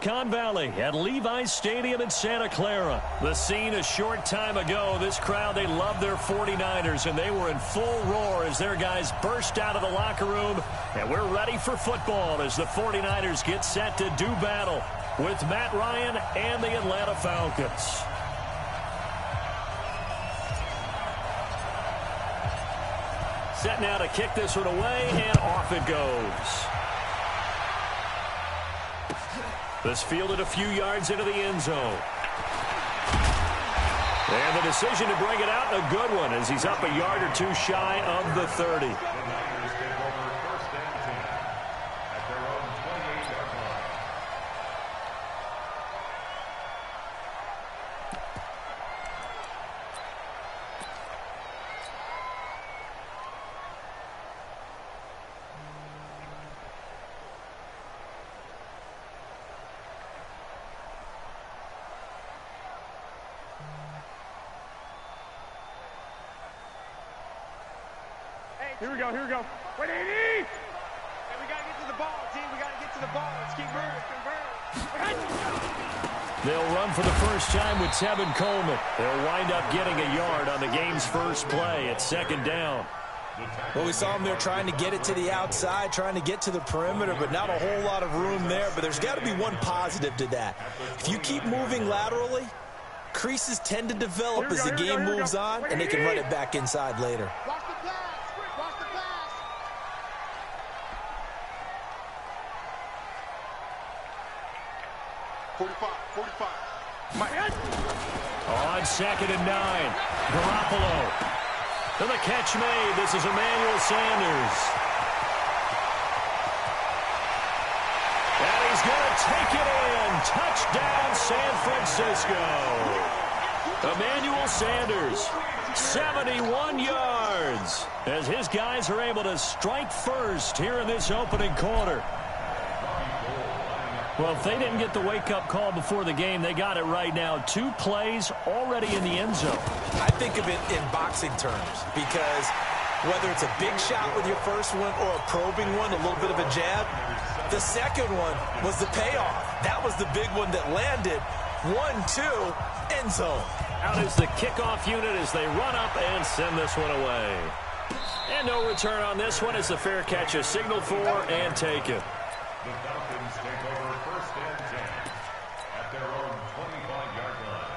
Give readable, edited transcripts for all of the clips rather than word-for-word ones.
Silicon Valley at Levi's Stadium in Santa Clara. The scene a short time ago. This crowd, they love their 49ers, and they were in full roar as their guys burst out of the locker room. And we're ready for football as the 49ers get set to do battle with Matt Ryan and the Atlanta Falcons. Set now to kick this one away, and off it goes. This fielded a few yards into the end zone. And the decision to bring it out, a good one, as he's up a yard or two shy of the 30. Here we go. Wait, 80! Hey, we got to get to the ball, team. We got to get to the ball. Let's keep moving. They'll run for the first time with Tevin Coleman. They'll wind up getting a yard on the game's first play at second down. Well, we saw them there trying to get it to the outside, trying to get to the perimeter, but not a whole lot of room there. But there's got to be one positive to that. If you keep moving laterally, creases tend to develop as the game moves on, and they can run it back inside later. Watch the pass. 45. On second and 9, Garoppolo. To the catch made. This is Emmanuel Sanders. And he's going to take it in. Touchdown, San Francisco. Emmanuel Sanders, 71 yards, as his guys are able to strike first here in this opening quarter. Well, if they didn't get the wake-up call before the game, they got it right now. 2 plays already in the end zone. I think of it in boxing terms, because whether it's a big shot with your first one or a probing one, a little bit of a jab, the second one was the payoff. That was the big one that landed. 1-2, end zone. Out is the kickoff unit as they run up and send this one away. And no return on this one as the fair catch is signaled for and taken. The Falcons take over first and 10 at their own 25-yard line.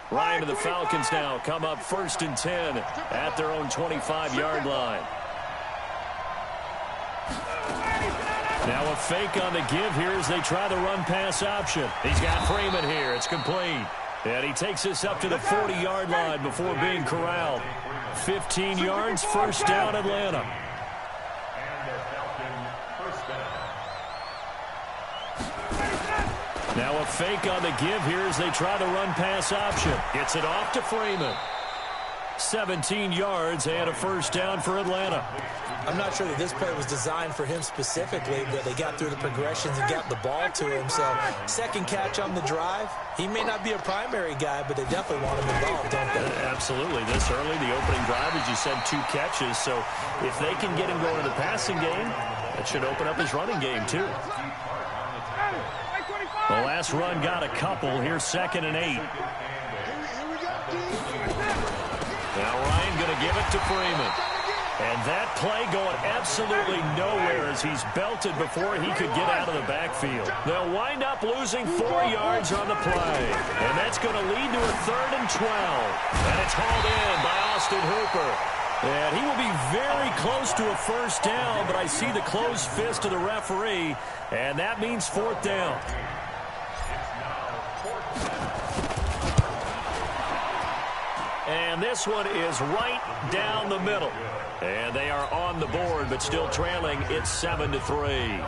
Ryan and the Falcons now come up first and 10 at their own 25-yard line. Now a fake on the give here as they try the run-pass option. He's got Freeman here. It's complete. And he takes this up to the 40-yard line before being corralled. 15 yards, first down, Atlanta. Now a fake on the give here as they try the run-pass option. Gets it off to Freeman. 17 yards and a first down for Atlanta. I'm not sure that this play was designed for him specifically, but they got through the progressions and got the ball to him. So second catch on the drive. He may not be a primary guy, but they definitely want him involved, don't they? Absolutely. This early, the opening drive, as you said, 2 catches. So if they can get him going in the passing game, that should open up his running game too. The last run got a couple. Here's second and 8. Now Ryan going to give it to Freeman. And that play going absolutely nowhere as he's belted before he could get out of the backfield. They'll wind up losing 4 yards on the play. And that's going to lead to a 3rd and 12. And it's hauled in by Austin Hooper. And he will be very close to a first down, but I see the closed fist of the referee, and that means 4th down. And this one is right down the middle. And they are on the board, but still trailing. It's 7-3.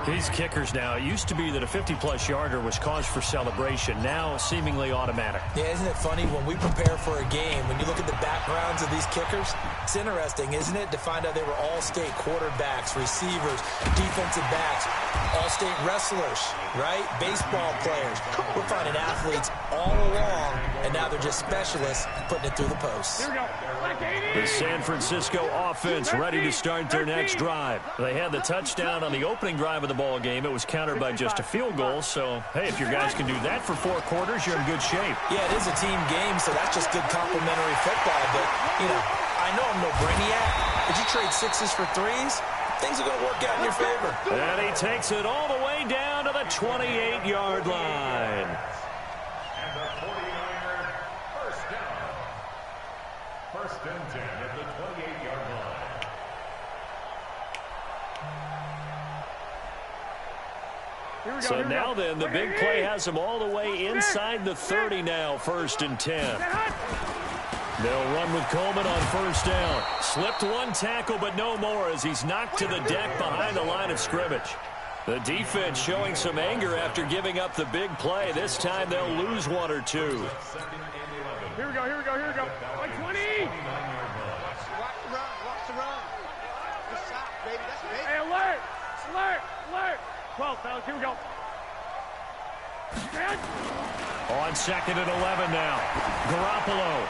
These kickers now, it used to be that a 50-plus yarder was cause for celebration. Now seemingly automatic. Yeah, isn't it funny when we prepare for a game, when you look at the backgrounds of these kickers, it's interesting, isn't it, to find out they were all-state quarterbacks, receivers, defensive backs, all-state wrestlers, right? Baseball players. We're finding athletes all along, and now they're just specialists putting it through the posts. The San Francisco offense ready to start their next drive. They had the touchdown on the opening drive of the ball game. It was countered by just a field goal. So, hey, if your guys can do that for 4 quarters, you're in good shape. Yeah, it is a team game, so that's just good complimentary football. But, you know, I know I'm no brainiac, but you trade 6s for 3s, things are going to work out in your favor. And he takes it all the way down to the 28-yard line. And the 49er first down. First and 10 at the 28-yard line. So now then, the big play has him all the way inside the 30 now, 1st and 10. They'll run with Coleman on 1st down. Slipped 1 tackle, but no more as he's knocked to the deck behind the line of scrimmage. The defense showing some anger after giving up the big play. This time they'll lose 1 or 2. Here we go, here we go, here we go. 120! Watch the run, watch the run. Good shot, baby, that's big. Hey, alert! Alert! Alert! 12, fellas, here we go. On 2nd and 11 now. Garoppolo.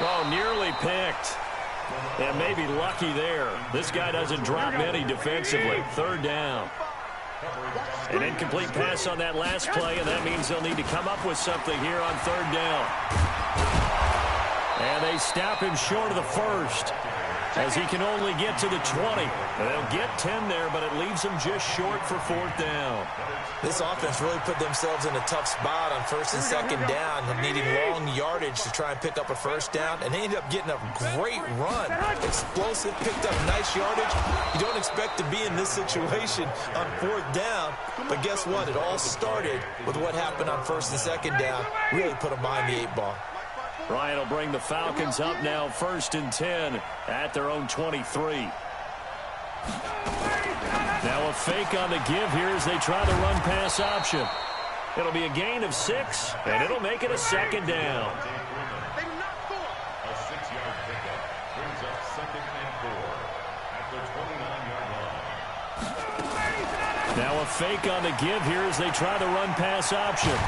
Oh, nearly picked. And maybe lucky there. This guy doesn't drop many defensively. 3rd down. An incomplete pass on that last play, and that means they'll need to come up with something here on 3rd down. And they stop him short of the 1st as he can only get to the 20. They'll get 10 there, but it leaves them just short for 4th down. This offense really put themselves in a tough spot on 1st and 2nd down, needing long yardage to try and pick up a 1st down, and they ended up getting a great run. Explosive, picked up nice yardage. You don't expect to be in this situation on 4th down, but guess what? It all started with what happened on 1st and 2nd down. Really put them behind the 8 ball. Ryan will bring the Falcons up now 1st and 10 at their own 23. Now a fake on the give here as they try the run-pass option. It'll be a gain of 6, and it'll make it a 2nd down. A 6-yard pickup brings up 2nd and 4 at the 29-yard line. Now a fake on the give here as they try the run-pass option.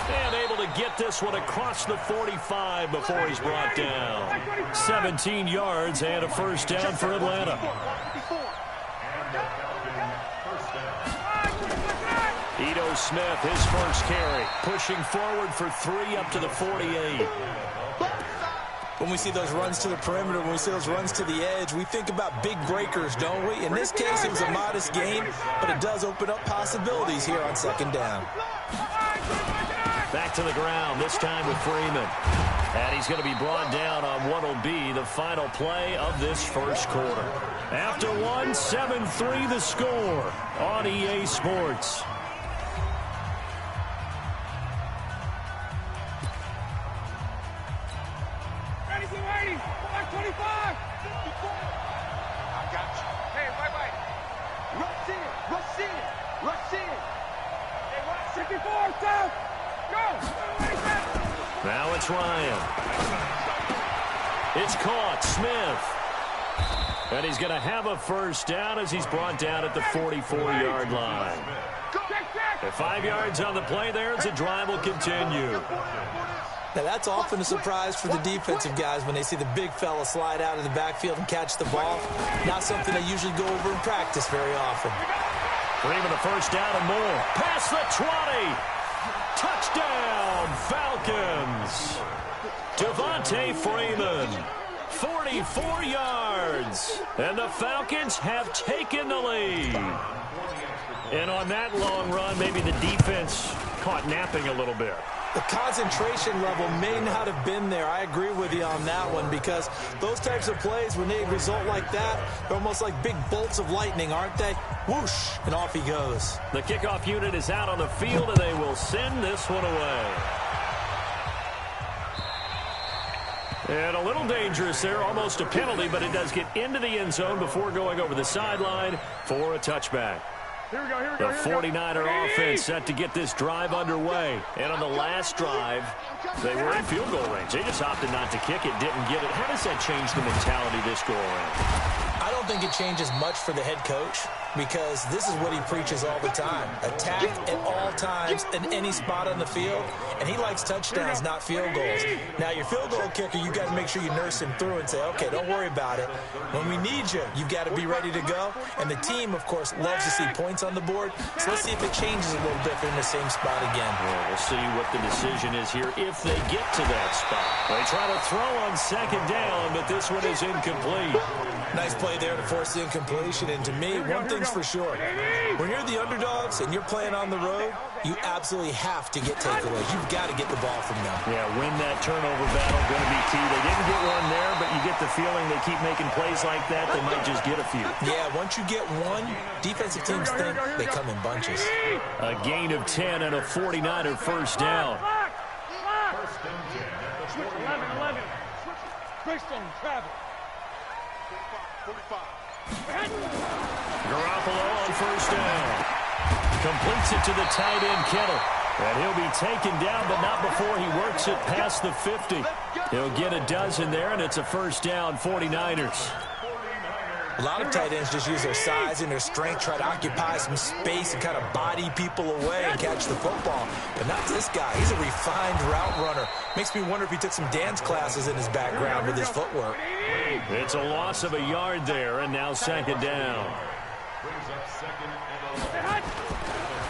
And able to get this one across the 45 before he's brought down. 17 yards and a 1st down for Atlanta. Ito Smith, his first carry, pushing forward for 3 up to the 48. When we see those runs to the perimeter, when we see those runs to the edge, we think about big breakers, don't we? In this case, it was a modest gain, but it does open up possibilities here on 2nd down. Back to the ground, this time with Freeman. And he's going to be brought down on what will be the final play of this 1st quarter. After 1, 7-3 the score on EA Sports. Ready, get ready. 25. I got you. Hey, bye-bye. Rush in, rush in, rush in. Hey, watch 54, stop. Go. Now it's Ryan. It's caught. Smith. And he's going to have a 1st down as he's brought down at the 44-yard line. At 5 yards on the play there as the drive will continue. Now, that's often a surprise for the defensive guys when they see the big fella slide out of the backfield and catch the ball. Not something they usually go over in practice very often. Freeman a 1st down and more. Past the 20. Touchdown, Falcons. Devontae Freeman, 44 yards. And the Falcons have taken the lead. And on that long run, maybe the defense caught napping a little bit. The concentration level may not have been there. I agree with you on that one because those types of plays, when they result like that, they're almost like big bolts of lightning, aren't they? Whoosh, and off he goes. The kickoff unit is out on the field, and they will send this one away. And a little dangerous there, almost a penalty, but it does get into the end zone before going over the sideline for a touchback. Here we go, here we go. The 49er offense set to get this drive underway. And on the last drive, they were in field goal range. They just opted not to kick it, didn't get it. How does that change the mentality this go around? I don't think it changes much for the head coach. because this is what he preaches all the time. Attack at all times in any spot on the field, and he likes touchdowns, not field goals. Now, your field goal kicker, you've got to make sure you nurse him through and say, okay, don't worry about it. When we need you, you've got to be ready to go. And the team, of course, loves to see points on the board. So let's see if it changes a little bit if they're in the same spot again. Well, we'll see what the decision is here if they get to that spot. They try to throw on second down, but this one is incomplete. Nice play there to force the incompletion. And to me, one thing's for sure. When you're the underdogs and you're playing on the road, you absolutely have to get takeaways. You've got to get the ball from them. Yeah, win that turnover battle, going to be key. They didn't get one there, but you get the feeling they keep making plays like that, they might just get a few. Yeah, once you get one, defensive teams think they come in bunches. A gain of 10 and a 49er first down. Switch 11. Greystone, travel. 45. Garoppolo on first down. Completes it to the tight end, Kittle. And he'll be taken down, but not before he works it past the 50. He'll get a dozen there, and it's a first down, 49ers. A lot of tight ends just use their size and their strength, try to occupy some space and kind of body people away and catch the football. But not this guy. He's a refined route runner. Makes me wonder if he took some dance classes in his background with his footwork. It's a loss of a yard there, and now second down.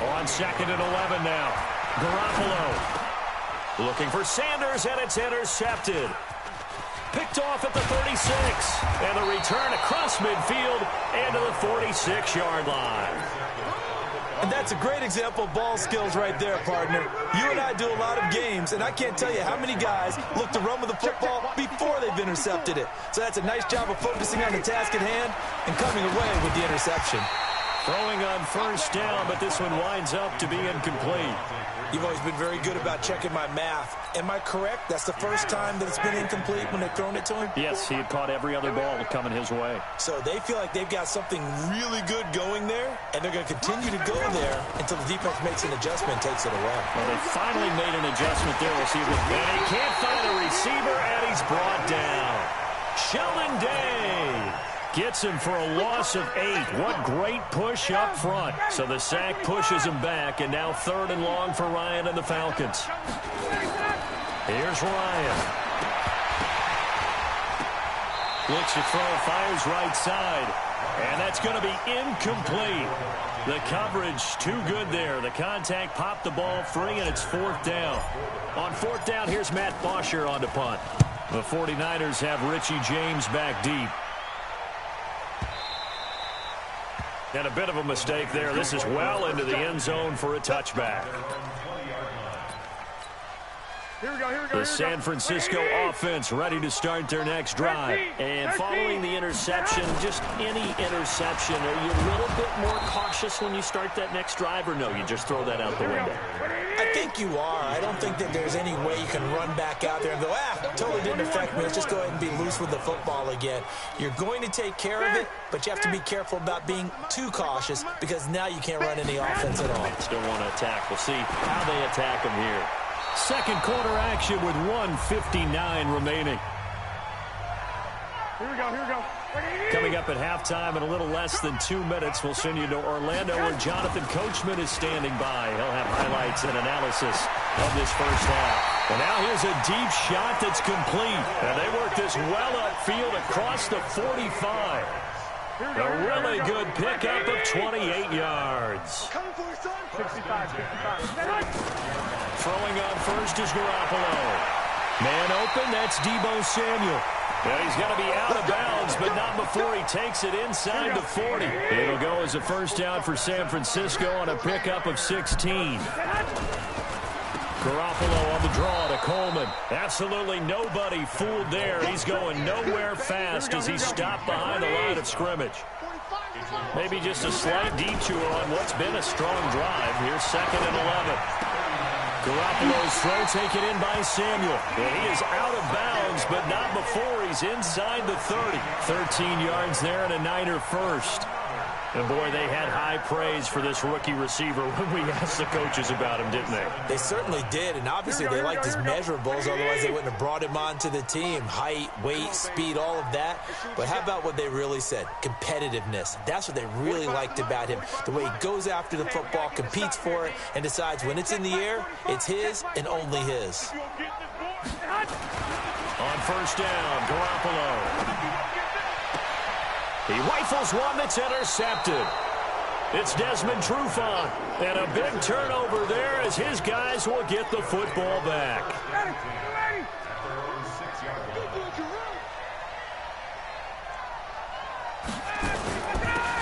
On second and 11 now. Garoppolo looking for Sanders, and it's intercepted. Picked off at the 36. And the return across midfield and to the 46-yard line. And that's a great example of ball skills right there, partner. You and I do a lot of games, and I can't tell you how many guys look to run with the football before they've intercepted it. So that's a nice job of focusing on the task at hand and coming away with the interception. Throwing on first down, but this one winds up to be incomplete. You've always been very good about checking my math. Am I correct? That's the first time that it's been incomplete when they've thrown it to him? Yes, he had caught every other ball coming his way. So they feel like they've got something really good going there, and they're going to continue to go there until the defense makes an adjustment and takes it away. Well, they finally made an adjustment there. We'll see if and he can't find a receiver, and he's brought down. Sheldon Day gets him for a loss of 8. What great push up front. So the sack pushes him back, and now third and long for Ryan and the Falcons. Here's Ryan. Looks to throw, fires right side. And that's going to be incomplete. The coverage too good there. The contact popped the ball free, and it's fourth down. On fourth down, here's Matt Bosher on to punt. The 49ers have Richie James back deep. And a bit of a mistake there. This is well into the end zone for a touchback. The San Francisco offense ready to start their next drive. And following the interception, just any interception, are you a little bit more cautious when you start that next drive, or no, you just throw that out the window? I think you are. I don't think that there's any way you can run back out there and go, totally didn't affect me. Let's just go ahead and be loose with the football again. You're going to take care of it, but you have to be careful about being too cautious because now you can't run any offense at all. Still want to attack. We'll see how they attack them here. Second quarter action with 1:59 remaining. Here we go. Coming up at halftime in a little less than 2 minutes, we'll send you to Orlando where Jonathan Coachman is standing by. He'll have highlights and analysis of this first half. And now here's a deep shot that's complete. And they work this well upfield across the 45. A really good pickup of 28 yards. 65. Throwing on first is Garoppolo. Man open, that's Deebo Samuel. And he's going to be out of bounds, but not before he takes it inside the 40. It'll go as a first down for San Francisco on a pickup of 16. Garoppolo on the draw to Coleman. Absolutely nobody fooled there. He's going nowhere fast as he's stopped behind the line of scrimmage. Maybe just a slight detour on what's been a strong drive. Here's second and 11. Garoppolo's throw taken in by Samuel. And he is out of bounds, but not before he's inside the 30. 13 yards there and a Niner first. And, boy, they had high praise for this rookie receiver when we asked the coaches about him, didn't they? They certainly did, and obviously they liked his measurables, otherwise they wouldn't have brought him onto the team. Height, weight, speed, all of that. But how about what they really said? Competitiveness. That's what they really liked about him. The way he goes after the football, competes for it, and decides when it's in the air, it's his and only his. On first down, Garoppolo. He rifles one that's intercepted. It's Desmond Trufant. And a big turnover there as his guys will get the football back.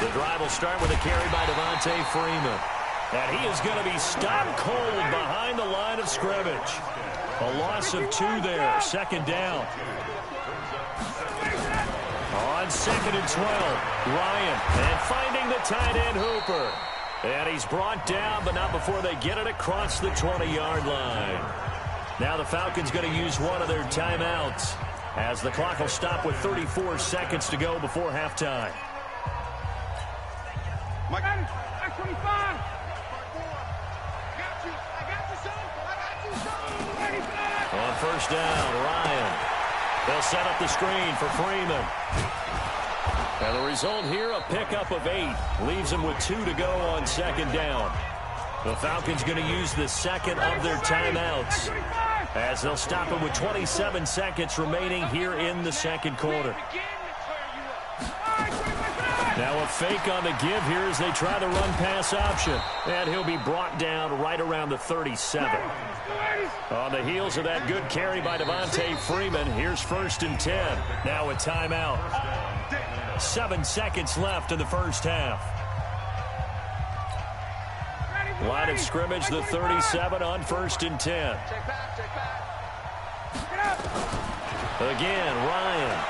The drive will start with a carry by Devontae Freeman. And he is going to be stopped cold behind the line of scrimmage. A loss of 2 there, second down. On 2nd and 12, Ryan, and finding the tight end Hooper. And he's brought down, but not before they get it across the 20-yard line. Now the Falcons going to use one of their timeouts as the clock will stop with 34 seconds to go before halftime. Mike, 25. On first down, Ryan. They'll set up the screen for Freeman. And the result here, a pickup of 8. Leaves them with 2 to go on second down. The Falcons going to use the second of their timeouts as they'll stop it with 27 seconds remaining here in the second quarter. Now a fake on the give here as they try the run-pass option. And he'll be brought down right around the 37. On the heels of that good carry by Devontae Freeman, here's 1st and 10. Now a timeout. 7 seconds left in the first half. Line of scrimmage, the 37 on 1st and 10. Again, Ryan.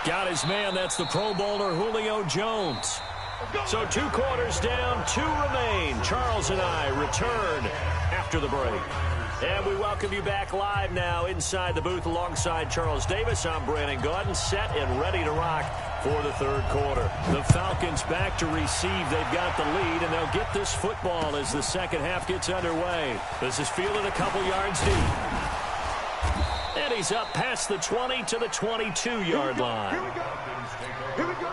Got his man. That's the Pro Bowler Julio Jones. So 2 quarters down, 2 remain. Charles and I return after the break. And we welcome you back live now inside the booth alongside Charles Davis. I'm Brandon Gaudin, set and ready to rock for the third quarter. The Falcons back to receive. They've got the lead, and they'll get this football as the second half gets underway. This is fielded a couple yards deep. And he's up past the 20 to the 22-yard line. Here we go. Here we go.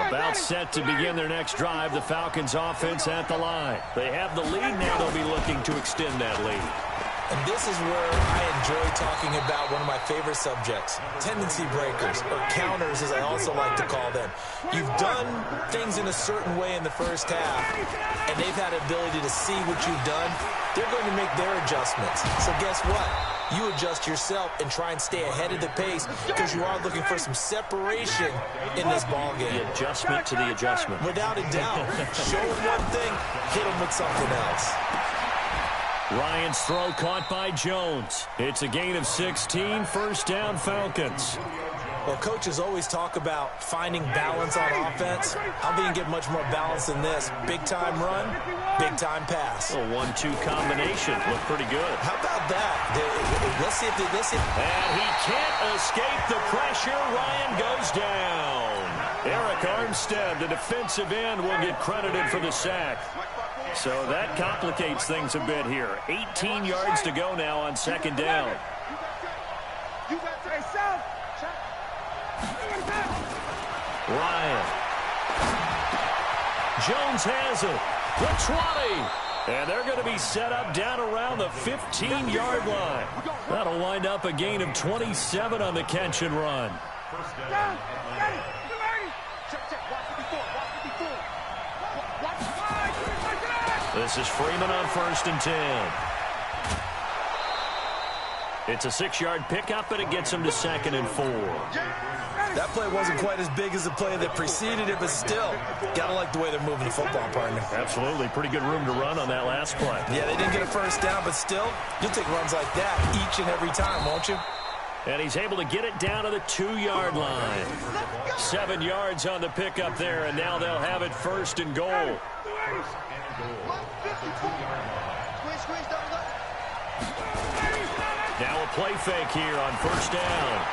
About set to begin their next drive. The Falcons offense at the line. They have the lead now. They'll be looking to extend that lead. And this is where I enjoy talking about one of my favorite subjects, tendency breakers, or counters as I also like to call them. You've done things in a certain way in the first half, and they've had the ability to see what you've done. They're going to make their adjustments. So guess what? You adjust yourself and try and stay ahead of the pace because you are looking for some separation in this ball game. The adjustment to the adjustment. Without a doubt. Show them one thing, hit them with something else. Ryan's throw caught by Jones. It's a gain of 16, first down Falcons. Well, coaches always talk about finding balance on offense. How do you get much more balance than this? Big-time run, big-time pass. A 1-2 combination. Looked pretty good. How about that? Let's see if they listen. And he can't escape the pressure. Ryan goes down. Eric Armstead, the defensive end, will get credited for the sack. So that complicates things a bit here. 18 yards to go now on second down. You got to yourself. Ryan. Jones has it. The 20. And they're going to be set up down around the 15-yard line. That'll wind up a gain of 27 on the catch and run. This is Freeman on 1st and 10. It's a 6-yard pickup, and it gets him to 2nd and 4. That play wasn't quite as big as the play that preceded it, but still, gotta like the way they're moving the football, partner. Absolutely. Pretty good room to run on that last play. Yeah, they didn't get a first down, but still, you'll take runs like that each and every time, won't you? And he's able to get it down to the 2-yard line. 7 yards on the pickup there, and now they'll have it 1st and goal. play fake here on first down.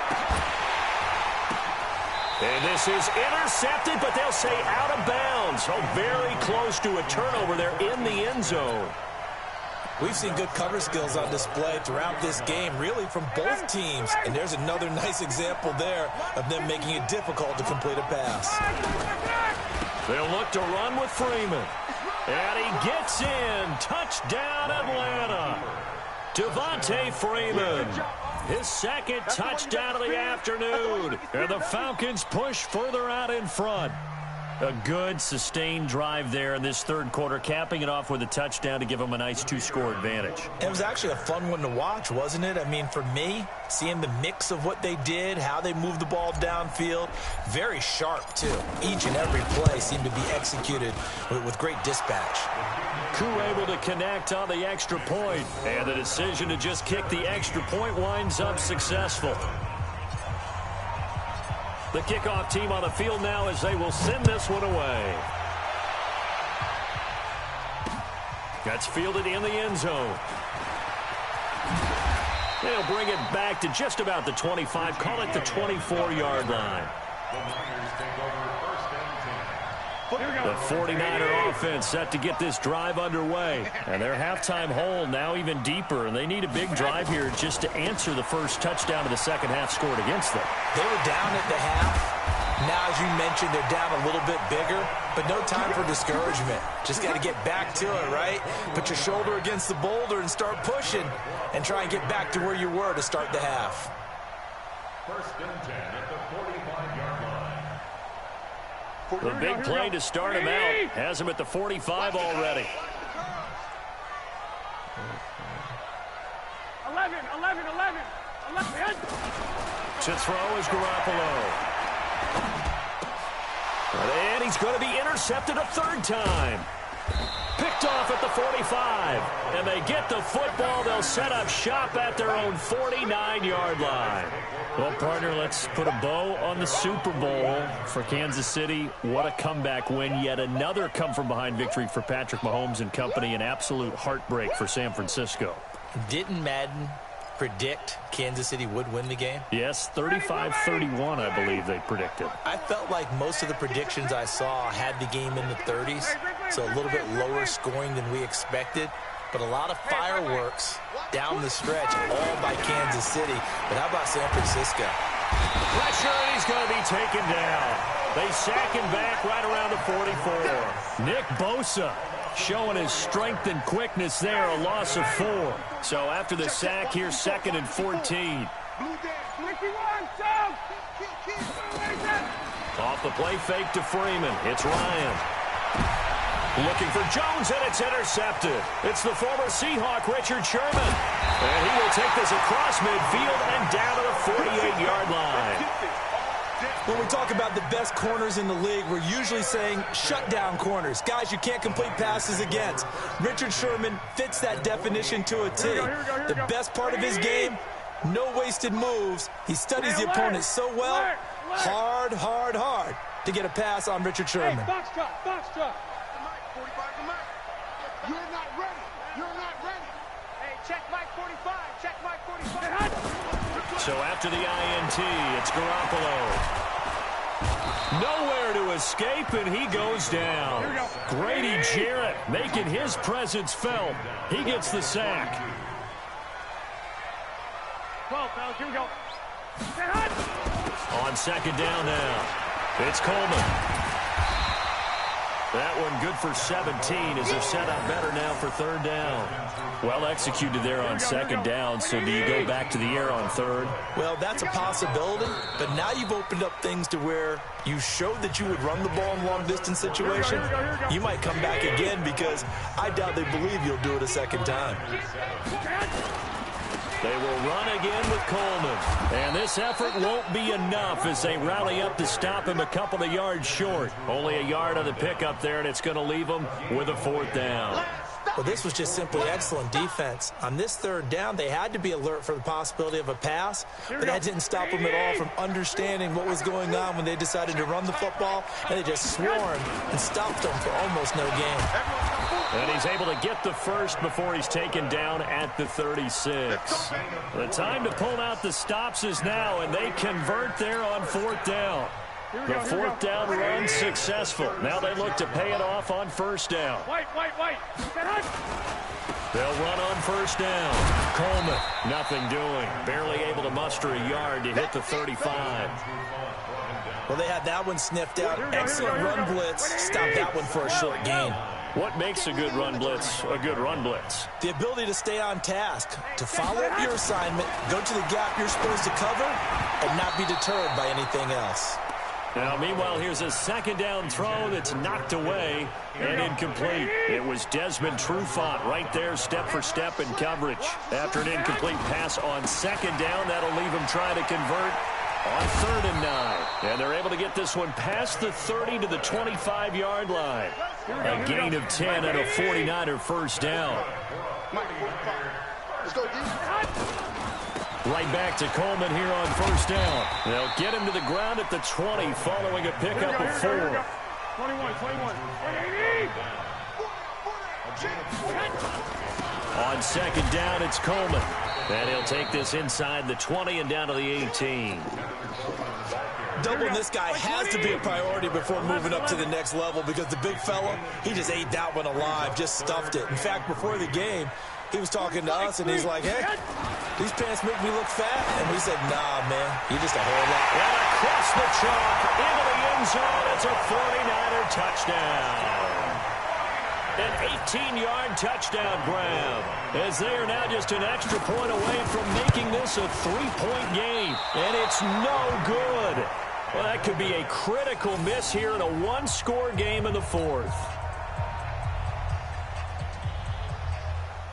And this is intercepted, but they'll say out of bounds. Oh, very close to a turnover there in the end zone. We've seen good cover skills on display throughout this game, really from both teams. And there's another nice example there of them making it difficult to complete a pass. They'll look to run with Freeman. And he gets in. Touchdown, Atlanta. Devontae Freeman. His second touchdown of the afternoon. And the Falcons push further out in front. A good, sustained drive there in this third quarter, capping it off with a touchdown to give them a nice two-score advantage. It was actually a fun one to watch, wasn't it? I mean, for me, seeing the mix of what they did, how they moved the ball downfield, very sharp, too. Each and every play seemed to be executed with great dispatch. Koo able to connect on the extra point, and the decision to just kick the extra point winds up successful. The kickoff team on the field now as they will send this one away. That's fielded in the end zone. They'll bring it back to just about the 25, call it the 24-yard line. The 49er offense set to get this drive underway. And their halftime hole now even deeper. And they need a big drive here just to answer the first touchdown of the second half scored against them. They were down at the half. Now, as you mentioned, they're down a little bit bigger. But no time for discouragement. Just got to get back to it, right? Put your shoulder against the boulder and start pushing. And try and get back to where you were to start the half. First and 10 at the 45-yard line. The big play to start him out has him at the 45 already. 11. To throw is Garoppolo. And he's going to be intercepted a third time. Picked off at the 45. And they get the football. They'll set up shop at their own 49-yard line. Well, partner, let's put a bow on the Super Bowl for Kansas City. What a comeback win. Yet another come-from-behind victory for Patrick Mahomes and company. An absolute heartbreak for San Francisco. Didn't Madden predict Kansas City would win the game? Yes, 35-31, I believe they predicted. I felt like most of the predictions I saw had the game in the 30s, so a little bit lower scoring than we expected. But a lot of fireworks down the stretch, all by Kansas City. But how about San Francisco? Pressure, and he's going to be taken down. They sack him back right around the 44. Nick Bosa showing his strength and quickness there, a loss of 4. So after the sack here, 2nd and 14. Off the play fake to Freeman. It's Ryan. Looking for Jones, and it's intercepted. It's the former Seahawk, Richard Sherman. And he will take this across midfield and down to the 48-yard line. When we talk about the best corners in the league, we're usually saying shutdown corners. Guys you can't complete passes against. Richard Sherman fits that definition to a T. The best part of his game, no wasted moves. He studies the opponent so well. Hard to get a pass on Richard Sherman. Hey, box truck. You're not ready. Hey, check Mike 45. So after the INT, it's Garoppolo. Nowhere to escape, and he goes down. Grady Jarrett making his presence felt. He gets the sack. 12, fellas, here we go. On second down now, it's Coleman. That one good for 17 as they're set up better now for third down. Well executed there on second down, so do you go back to the air on third? Well, that's a possibility, but now you've opened up things to where you showed that you would run the ball in long-distance situation. You might come back again because I doubt they believe you'll do it a second time. They will run again with Coleman. And this effort won't be enough as they rally up to stop him a couple of yards short. Only a yard on the pickup there, and it's going to leave them with a fourth down. Well, this was just simply excellent defense. On this third down, they had to be alert for the possibility of a pass, but that didn't stop them at all from understanding what was going on when they decided to run the football, and they just swarmed and stopped them for almost no gain. And he's able to get the first before he's taken down at the 36. The time to pull out the stops is now, and they convert there on 4th down. The 4th down run successful. Now they look to pay it off on 1st down. They'll run on 1st down. Coleman, nothing doing. Barely able to muster a yard to hit the 35. Well, they had that one sniffed out. Excellent run blitz. Stopped that one for a short gain. What makes a good run blitz a good run blitz? The ability to stay on task, to follow up your assignment, go to the gap you're supposed to cover, and not be deterred by anything else. Now, meanwhile, here's a 2nd down throw that's knocked away and incomplete. It was Desmond Trufant right there, step for step in coverage. After an incomplete pass on 2nd down, that'll leave him trying to convert on 3rd and 9. And they're able to get this one past the 30 to the 25-yard line. A gain of 10 and a 49er first down. Let's go, D. Right back to Coleman here on 1st down. They'll get him to the ground at the 20 following a pickup of 4. 21, 21. On 2nd down, it's Coleman. And he'll take this inside the 20 and down to the 18. Doubling this guy has to be a priority before moving up to the next level because the big fella, he just ate that one alive, just stuffed it. In fact, before the game, he was talking to us, and he's like, hey, these pants make me look fat. And we said, nah, man, you're just a whole lot. And across the chalk, into the end zone, it's a 49er touchdown. An 18-yard touchdown grab, as they are now just an extra point away from making this a 3-point game. And it's no good. Well, that could be a critical miss here in a 1-score game in the 4th.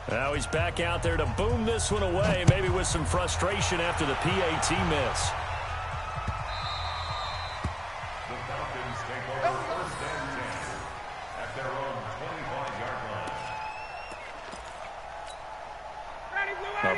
Now he's back out there to boom this one away, maybe with some frustration after the PAT miss. The Falcons take over 1st and 10 at their own 25-yard line.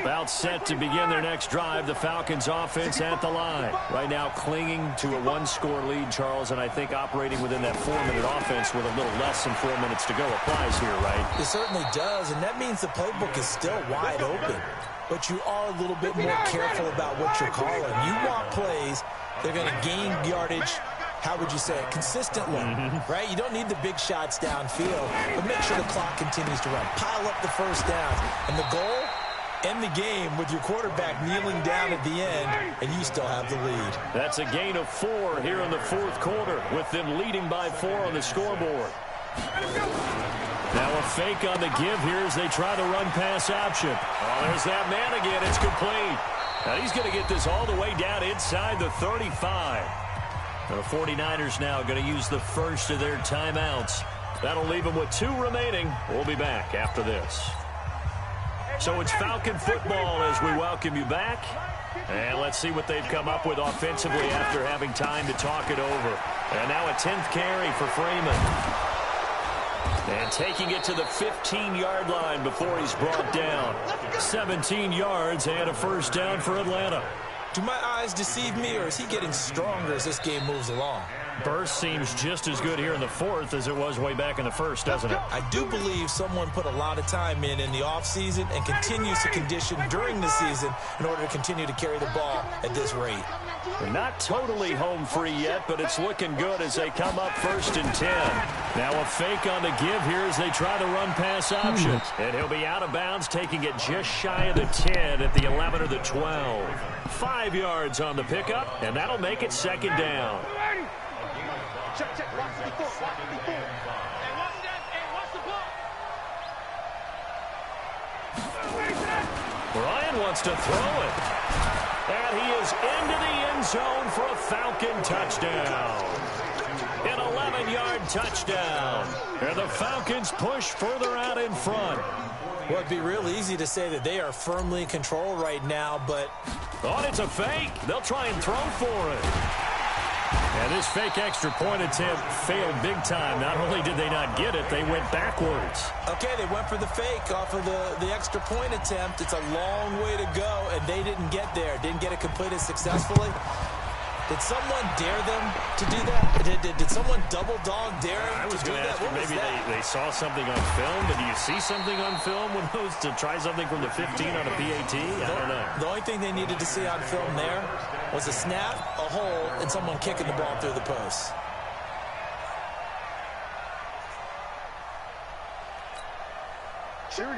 About set to begin their next drive, the Falcons offense at the line. Right now clinging to a 1-score lead, Charles, and I think operating within that 4-minute offense with a little less than 4 minutes to go applies here, right? It certainly does, and that means the playbook is still wide open. But you are a little bit more careful about what you're calling. You want plays that are going to gain yardage, how would you say it, consistently, right? You don't need the big shots downfield, but make sure the clock continues to run. Pile up the first downs, and the goal, end the game with your quarterback kneeling down at the end, and you still have the lead. That's a gain of 4 here in the 4th quarter, with them leading by 4 on the scoreboard. Now a fake on the give here as they try the run-pass option. Oh, there's that man again. It's complete. Now he's going to get this all the way down inside the 35. The 49ers now going to use the first of their timeouts. That'll leave them with 2 remaining. We'll be back after this. So it's Falcon football as we welcome you back. And let's see what they've come up with offensively after having time to talk it over. And now a 10th carry for Freeman. And taking it to the 15-yard line before he's brought down. 17 yards and a first down for Atlanta. Do my eyes deceive me, or is he getting stronger as this game moves along? Burst seems just as good here in the 4th as it was way back in the 1st, doesn't it? I do believe someone put a lot of time in the offseason and continues to condition during the season in order to continue to carry the ball at this rate. They're not totally home free yet, but it's looking good as they come up 1st and 10. Now a fake on the give here as they try the run-pass option. And he'll be out of bounds, taking it just shy of the 10 at the 11 or the 12. 5 yards on the pickup, and that'll make it 2nd down. Check, check. Watch the before. Watch the before. Hey, watch that. Hey, watch the ball. Ryan wants to throw it. And he is into the end zone for a Falcon touchdown. An 11-yard touchdown. And the Falcons push further out in front. Well, it'd be real easy to say that they are firmly in control right now, but... Oh, it's a fake. They'll try and throw for it. And this fake extra point attempt failed big time. Not only did they not get it, they went backwards. Okay, they went for the fake off of the extra point attempt. It's a long way to go, and they didn't get there. Didn't get it completed successfully. Did someone dare them to do that? Did someone double dog dare I them was to do going to that? ask you, What was maybe that? they saw something on film, but do you see something on film when those to try something from the 15 on a PAT? I don't know. The only thing they needed to see on film there was a snap, a hole, and someone kicking the ball through the post.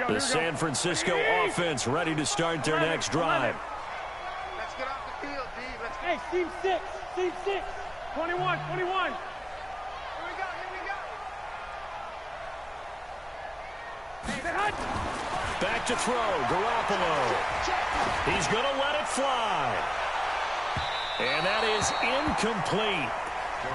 The San Francisco offense ready to start their next drive. Let's get off the field, D. Let's get. Hey, team 6. Team 6. 21. 21. Here we go. Here we go. Hey, Hunt. Back to throw, Garoppolo. He's going to let it fly. And that is incomplete.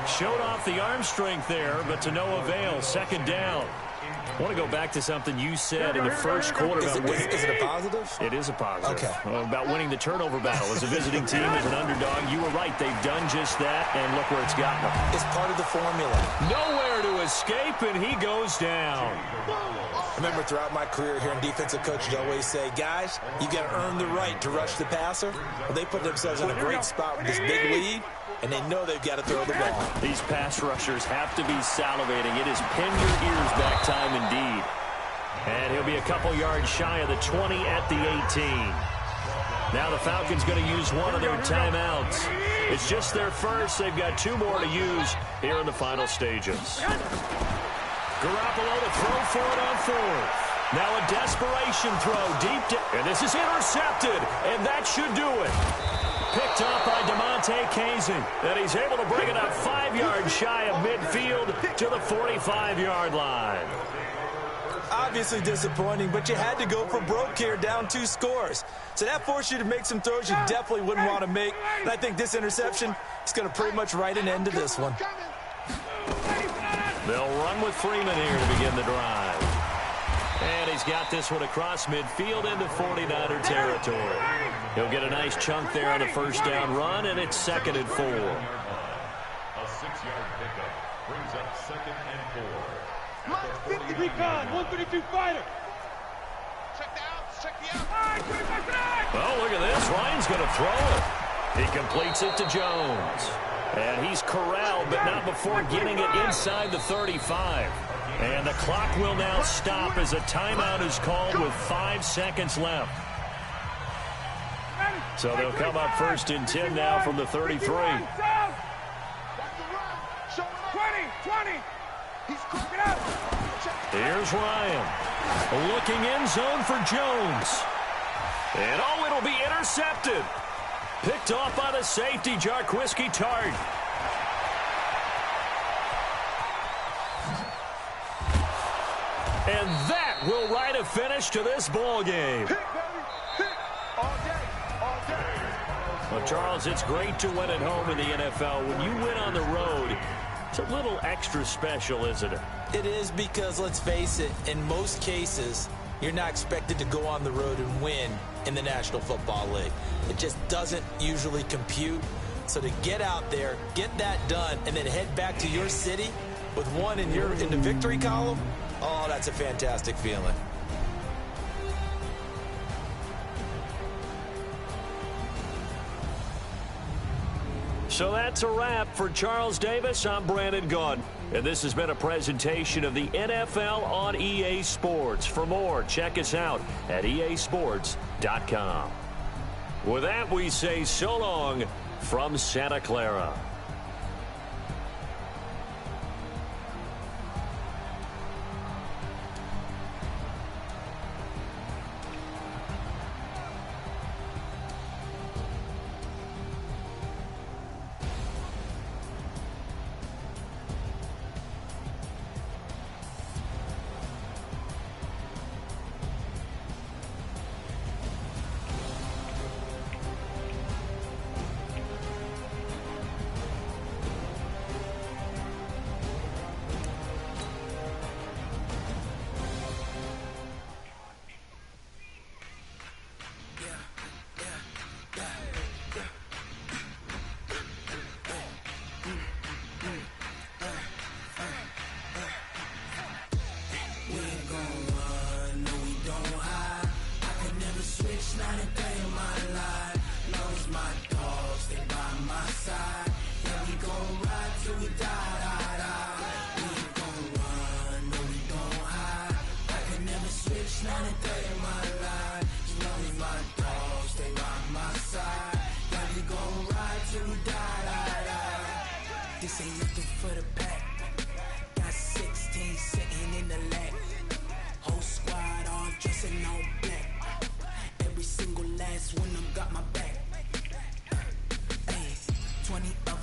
Showed off the arm strength there, but to no avail. Second down. I want to go back to something you said in the first quarter about winning. Is it a positive? It is a positive. Okay. About winning the turnover battle. As a visiting team, as an underdog, you were right. They've done just that, and look where it's gotten them. It's part of the formula. Nowhere to escape, and he goes down. I remember throughout my career hearing defensive coaches always say, guys, you got to earn the right to rush the passer. Well, they put themselves in a great spot with this big lead, and they know they've got to throw the ball. These pass rushers have to be salivating. It is pin your ears back time indeed. And he'll be a couple yards shy of the 20 at the 18. Now the Falcons going to use one of their timeouts. It's just their first. They've got 2 more to use here in the final stages. Garoppolo to throw for it on 4th. Now a desperation throw deep down. And this is intercepted. And that should do it. Picked off by DeMonte Kazin. And he's able to bring it up 5 yards shy of midfield to the 45-yard line. Obviously disappointing, but you had to go for broke here, down 2 scores. So that forced you to make some throws you definitely wouldn't want to make. And I think this interception is going to pretty much write an end to this one. They'll run with Freeman here to begin the drive. And he's got this one across midfield into 49er territory. He'll get a nice chunk there on the first down run, and it's 2nd and 4. A 6-yard pickup brings up 2nd and 4. Recon, 132 fighter. Check the outs. Check the outs. Oh, look at this. Ryan's going to throw it. He completes it to Jones. And he's corralled, but not before getting it inside the 35. And the clock will now stop as a timeout is called with 5 seconds left. So they'll come up 1st and 10 now from the 33. 20. He's cooking up. Here's Ryan. Looking end zone for Jones. And oh, it'll be intercepted. Picked off by the safety, Jarquiski Tart. And that will write a finish to this ball game. All day. Well, Charles, it's great to win at home in the NFL. When you win on the road, it's a little extra special, isn't it? It is, because, let's face it, in most cases, you're not expected to go on the road and win in the National Football League. It just doesn't usually compute. So to get out there, get that done, and then head back to your city with one in the victory column, oh, that's a fantastic feeling. So that's a wrap for Charles Davis. I'm Brandon Gaudin, and this has been a presentation of the NFL on EA Sports. For more, check us out at easports.com. With that, we say so long from Santa Clara.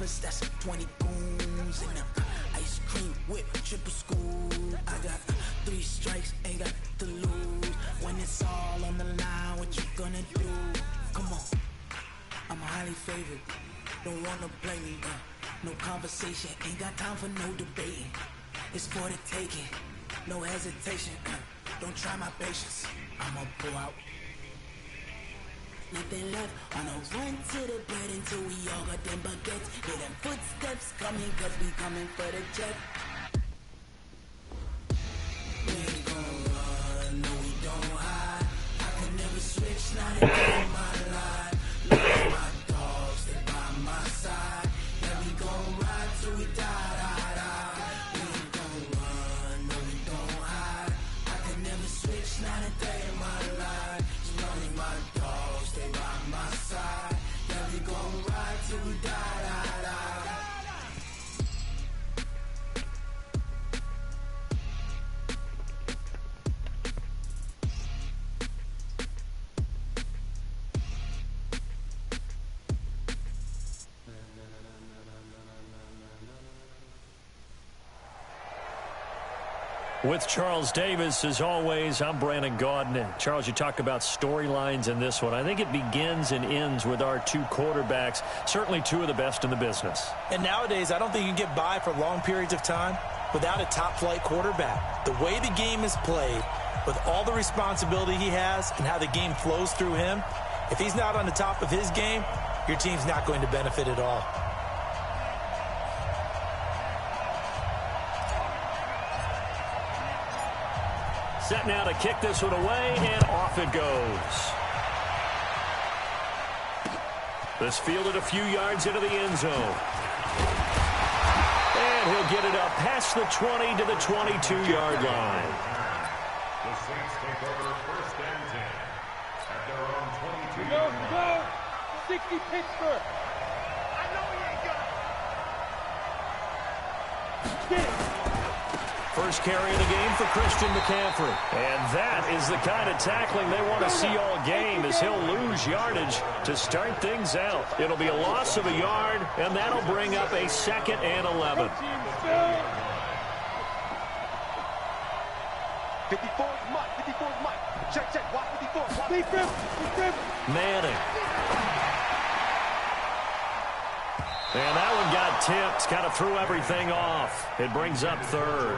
breakfast, that's 20 goons in them. Ice cream whip, triple scoop. I got 3 strikes, ain't got to lose. When it's all on the line, what you gonna do? Come on, I'm highly favored. Don't wanna play me, no conversation, ain't got time for no debating. It's for the taking, no hesitation. Don't try my patience, I'ma pull out. Nothing left, on a run to the bread until we all got them baguettes. Hear them footsteps coming, cause we coming for the jet. We ain't gon' run, no we don't hide. I can never switch, not a day in my life. Lost my dogs, they by my side. Yeah, we gon' ride till we die, die, die. We ain't gon' run, no we don't hide. I can never switch, not a day in my life. It's only my dogs, stay by my side. Yeah, we gon' ride till we die, die, die. With Charles Davis, as always, I'm Brandon Gaudin. Charles, you talk about storylines in this one. I think it begins and ends with our 2 quarterbacks, certainly 2 of the best in the business. And nowadays, I don't think you can get by for long periods of time without a top-flight quarterback. The way the game is played, with all the responsibility he has and how the game flows through him, if he's not on the top of his game, your team's not going to benefit at all. Set now to kick this one away, and off it goes. This fielded a few yards into the end zone. And he'll get it up past the 20 to the 22-yard line. The Saints take over 1st and 10 at their own 22. Go! 60 Pittsburgh. I know he ain't got it. Get it. First carry of the game for Christian McCaffrey. And that is the kind of tackling they want to see all game, as he'll lose yardage to start things out. It'll be a loss of a yard, and that'll bring up a 2nd and 11. 54's Mike. Check. Watch 54. Manning. And that one got tipped, kind of threw everything off. It brings up 3rd.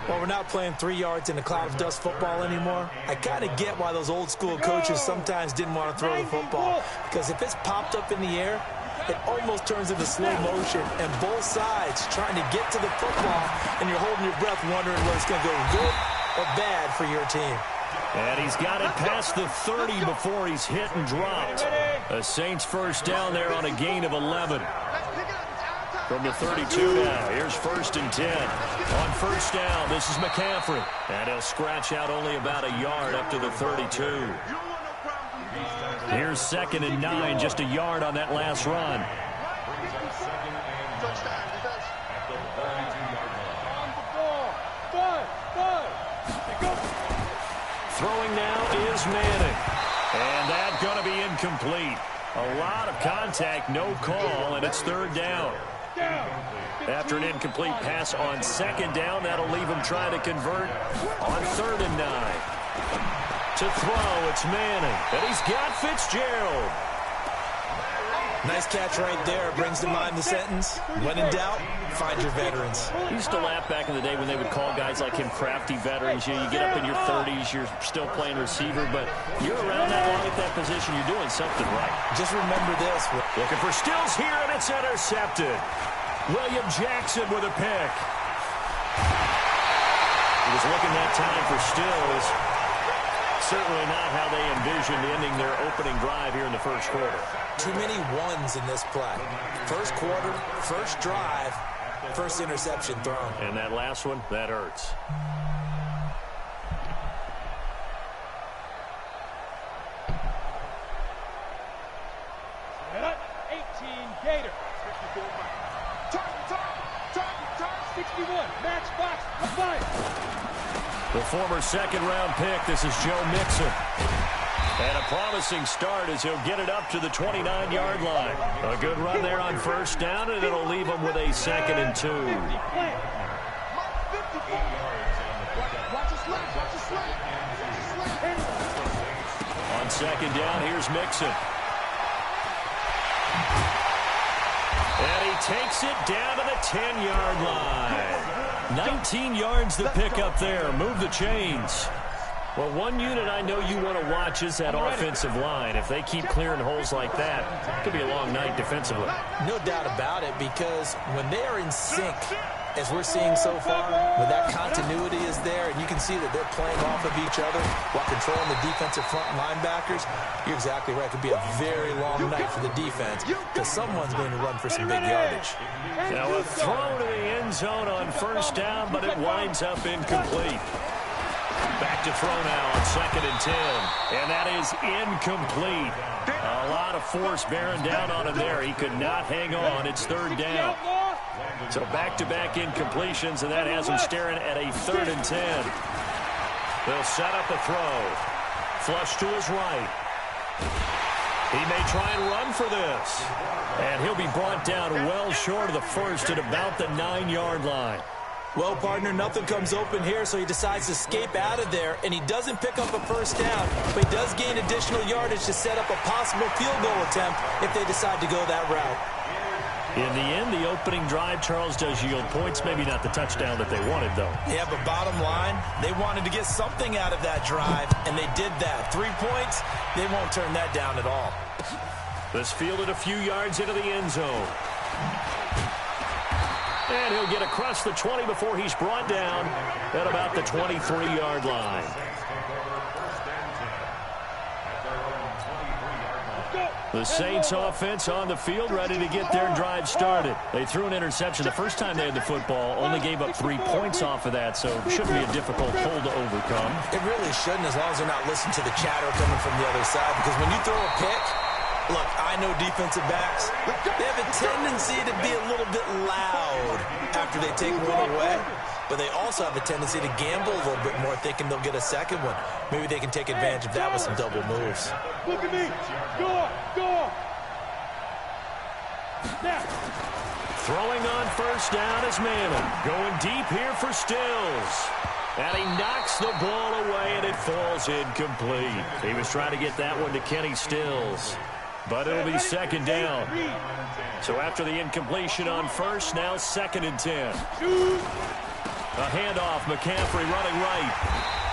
Well, we're not playing 3 yards in a cloud of dust football anymore. I kind of get why those old school coaches sometimes didn't want to throw the football, because if it's popped up in the air, it almost turns into slow motion, and both sides trying to get to the football, and you're holding your breath wondering whether it's going to go good or bad for your team. And he's got it past the 30 before he's hit and dropped. A Saints first down there on a gain of 11. From the 32 now, here's 1st and 10. On first down, this is McCaffrey. And he'll scratch out only about a yard up to the 32. Here's 2nd and 9, just a yard on that last run. Throwing now is Manning. And that's going to be incomplete. A lot of contact, no call, and it's 3rd down. After an incomplete pass on 2nd down, that'll leave him trying to convert on 3rd and 9. To throw, it's Manning. And he's got Fitzgerald. Nice catch right there. Brings to mind the sentence, when in doubt, find your veterans. He used to laugh back in the day when they would call guys like him crafty veterans. You get up in your 30s, you're still playing receiver, but you're around that long at that position, you're doing something right. Just remember this. Looking for Stills here, and it's intercepted. William Jackson with a pick. He was looking that time for Stills. Certainly not how they envisioned ending their opening drive here in the first quarter. Too many ones in this play. First quarter, first drive, first interception thrown. And that last one, that hurts. Gator. 61. Match box. The former second-round pick. This is Joe Mixon. And a promising start as he'll get it up to the 29-yard line. A good run there on first down, and it'll leave him with a 2nd and 2. On 2nd down, here's Mixon. And he takes it down to the 10-yard line. 19 yards to pick up there. Move the chains. Well, one unit I know you want to watch is that offensive line. If they keep clearing holes like that, it could be a long night defensively. No doubt about it, because when they are in sync, as we're seeing so far, when that continuity is there, and you can see that they're playing off of each other while controlling the defensive front linebackers, you're exactly right. It could be a very long night for the defense because someone's going to run for some big yardage. Now a throw to the end zone on first down, but it winds up incomplete. Back to throw now on 2nd and 10. And that is incomplete. A lot of force bearing down on him there. He could not hang on. It's 3rd down. So back-to-back incompletions, and that has him staring at a 3rd and 10. They'll set up a throw. Flush to his right. He may try and run for this. And he'll be brought down well short of the first at about the 9-yard line. Well, partner, nothing comes open here, so he decides to escape out of there, and he doesn't pick up a first down, but he does gain additional yardage to set up a possible field goal attempt if they decide to go that route. In the end, the opening drive, Charles, does yield points. Maybe not the touchdown that they wanted, though. Yeah, but bottom line, they wanted to get something out of that drive, and they did that. 3 points, they won't turn that down at all. This fielded a few yards into the end zone. And he'll get across the 20 before he's brought down at about the 23-yard line. The Saints offense on the field, ready to get their drive started. They threw an interception the first time they had the football, only gave up 3 points off of that, so it shouldn't be a difficult hole to overcome. It really shouldn't, as long as they're not listening to the chatter coming from the other side, because when you throw a pick, look, I know defensive backs, they have a tendency to be a little bit loud after they take one away, but they also have a tendency to gamble a little bit more, thinking they'll get a second one. Maybe they can take advantage of that with some double moves. Look at me. Go. Throwing on first down is Manning. Going deep here for Stills. And he knocks the ball away, and it falls incomplete. He was trying to get that one to Kenny Stills. But it'll be 2nd down. So after the incompletion on first, now 2nd and 10. A handoff, McCaffrey running right.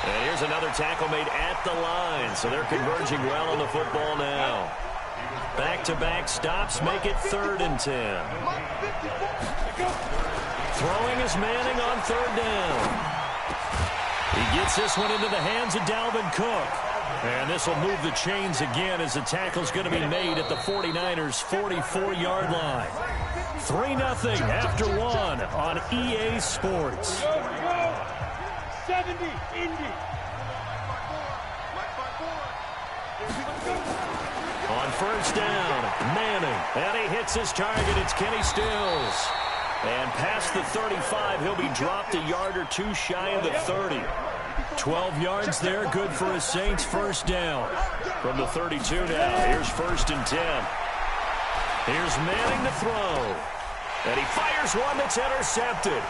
And here's another tackle made at the line. So they're converging well on the football now. Back-to-back stops make it 3rd and 10. Throwing is Manning on 3rd down. He gets this one into the hands of Dalvin Cook. And this will move the chains again as the tackle's going to be made at the 49ers' 44-yard line. 3-0 after 1 on EA Sports. Go. 70, Indy. On first down, Manning. And he hits his target. It's Kenny Stills. And past the 35, he'll be dropped a yard or two shy of the 30. 12 yards there, good for a Saints first down. From the 32 now, here's 1st and 10. Here's Manning to throw. And he fires one that's intercepted.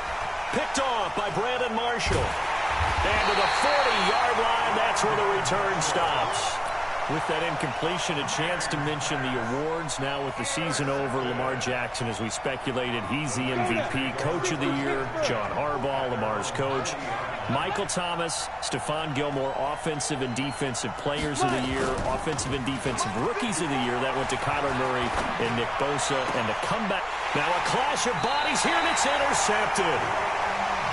Picked off by Brandon Marshall. And to the 40-yard line, that's where the return stops. With that incompletion, a chance to mention the awards. Now with the season over, Lamar Jackson, as we speculated, he's the MVP. Coach of the Year, John Harbaugh, Lamar's coach. Michael Thomas, Stephon Gilmore, Offensive and Defensive Players of the Year, Offensive and Defensive Rookies of the Year. That went to Kyler Murray and Nick Bosa. And the comeback. Now a clash of bodies here, and it's intercepted.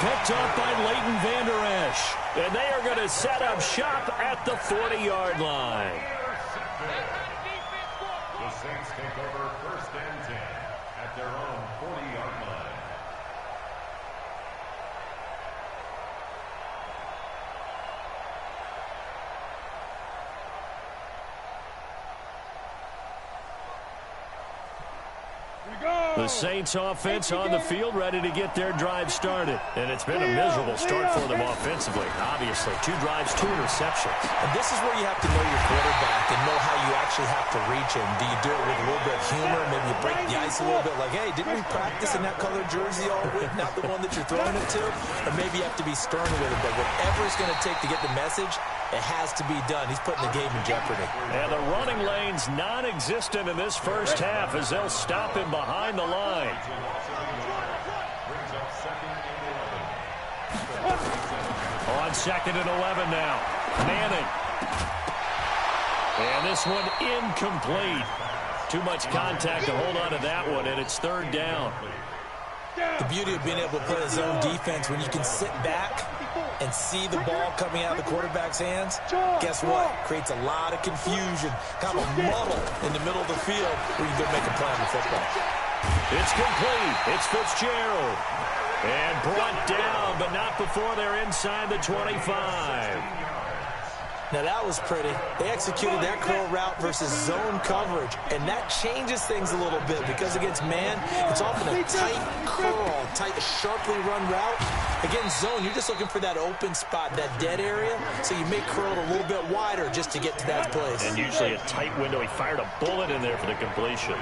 Picked up by Leighton Vander Esch. And they are going to set up shop at the 40-yard line. The Saints take over 1st and 10 at their own 40-yard line. Here we go. The Saints offense on the field, ready to get their drive started. And it's been a miserable start for them offensively. Obviously, 2 drives, 2 interceptions. And this is where you have to know your quarterback and know how you actually have to reach him. Do you do it with a little bit of humor? Maybe you break the ice a little bit like, hey, didn't we practice in that colored jersey all week, not the one that you're throwing it to? Or maybe you have to be stern with him. But whatever it's going to take to get the message, it has to be done. He's putting the game in jeopardy. And the running lane's non-existent in this first half as they'll stop him behind the line. On 2nd and 11 now. Manning. And this one incomplete. Too much contact to hold on to that one, and it's 3rd down. The beauty of being able to play a zone defense when you can sit back and see the ball coming out of the quarterback's hands, guess what? Creates a lot of confusion, kind of a muddle in the middle of the field where you can go make a play on the football. It's complete. It's Fitzgerald. And brought down, but not before they're inside the 25. Now, that was pretty. They executed that curl route versus zone coverage, and that changes things a little bit because against man, it's often a tight curl, tight, sharply run route. Against zone, you're just looking for that open spot, that dead area, so you may curl it a little bit wider just to get to that place. And usually a tight window. He fired a bullet in there for the completion.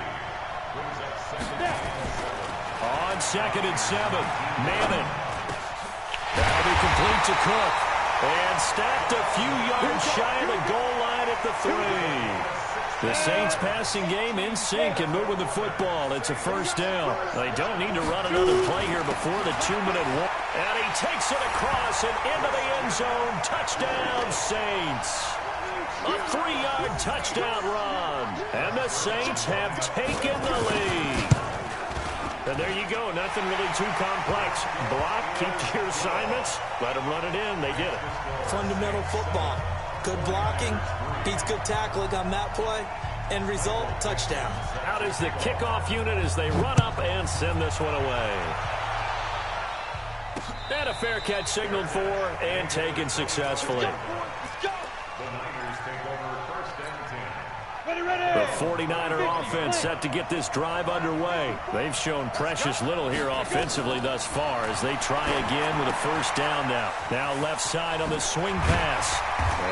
On 2nd and 7, Manning. That'll be complete to Cook. And stacked a few yards shy of the goal line at the 3. The Saints passing game in sync and moving the football. It's a 1st down. They don't need to run another play here before the 2-minute warning. And he takes it across and into the end zone. Touchdown, Saints. A 3-yard touchdown run. And the Saints have taken the lead. And there you go. Nothing really too complex. Block, keep to your assignments, let them run it in. They did it. Fundamental football. Good blocking, beats good tackling on that play. End result, touchdown. Out is the kickoff unit as they run up and send this one away. And a fair catch signaled for and taken successfully. The 49er offense set to get this drive underway. They've shown precious little here offensively thus far as they try again with a 1st down now. Now left side on the swing pass.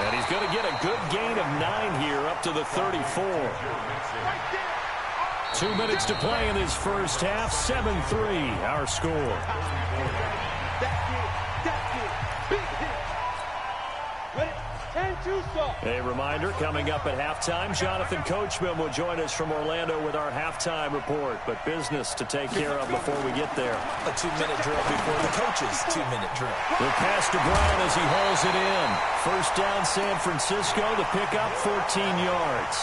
And he's going to get a good gain of 9 here up to the 34. 2 minutes to play in this first half. 7-3 our score. A reminder, coming up at halftime, Jonathan Coachman will join us from Orlando with our halftime report. But business to take care of before we get there. A 2-minute drill before the coach's 2-minute drill. The pass to Brown as he hauls it in. 1st down San Francisco, the pickup 14 yards.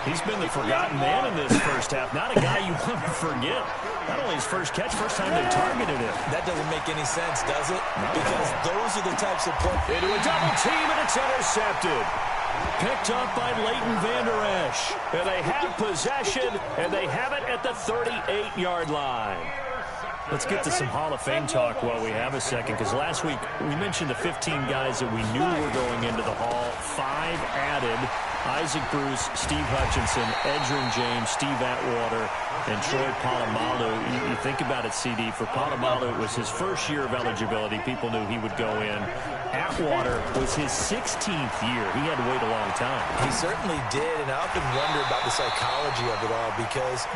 He's been the forgotten man in this first half. Not a guy you want to forget. Not only his first catch, first time they targeted him. That doesn't make any sense, does it? Because those are the types of plays. Into a double team, and it's intercepted. Picked up by Leighton Vander Esch. And they have possession, and they have it at the 38-yard line. Let's get to some Hall of Fame talk while we have a second, because last week we mentioned the 15 guys that we knew were going into the Hall. 5 added. Isaac Bruce, Steve Hutchinson, Edgerrin James, Steve Atwater, and Troy Polamalu. You think about it, CD. For Polamalu, it was his first year of eligibility. People knew he would go in. Atwater was his 16th year. He had to wait a long time. He certainly did, and I often wonder about the psychology of it all because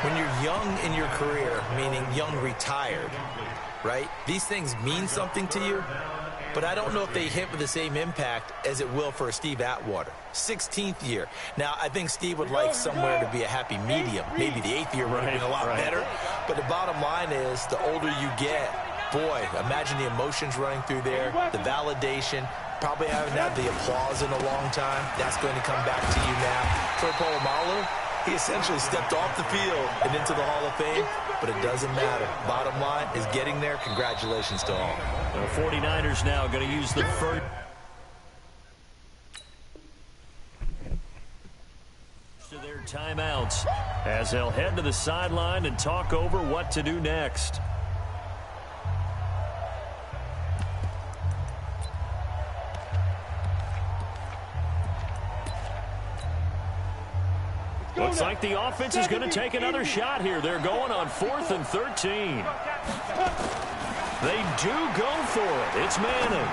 when you're young in your career, meaning young retired, right, these things mean something to you. But I don't know if they hit with the same impact as it will for a Steve Atwater. 16th year. Now, I think Steve would like somewhere to be a happy medium. Maybe the 8th year would have been a lot better. But the bottom line is, the older you get, boy, imagine the emotions running through there, the validation, probably haven't had the applause in a long time. That's going to come back to you now. Troy Polamalu, he essentially stepped off the field and into the Hall of Fame, but it doesn't matter. Bottom line is getting there. Congratulations to all. The 49ers now going to use the first of their timeouts as they'll head to the sideline and talk over what to do next. Looks like the offense is going to take another shot here. They're going on 4th and 13. They do go for it. It's Manning.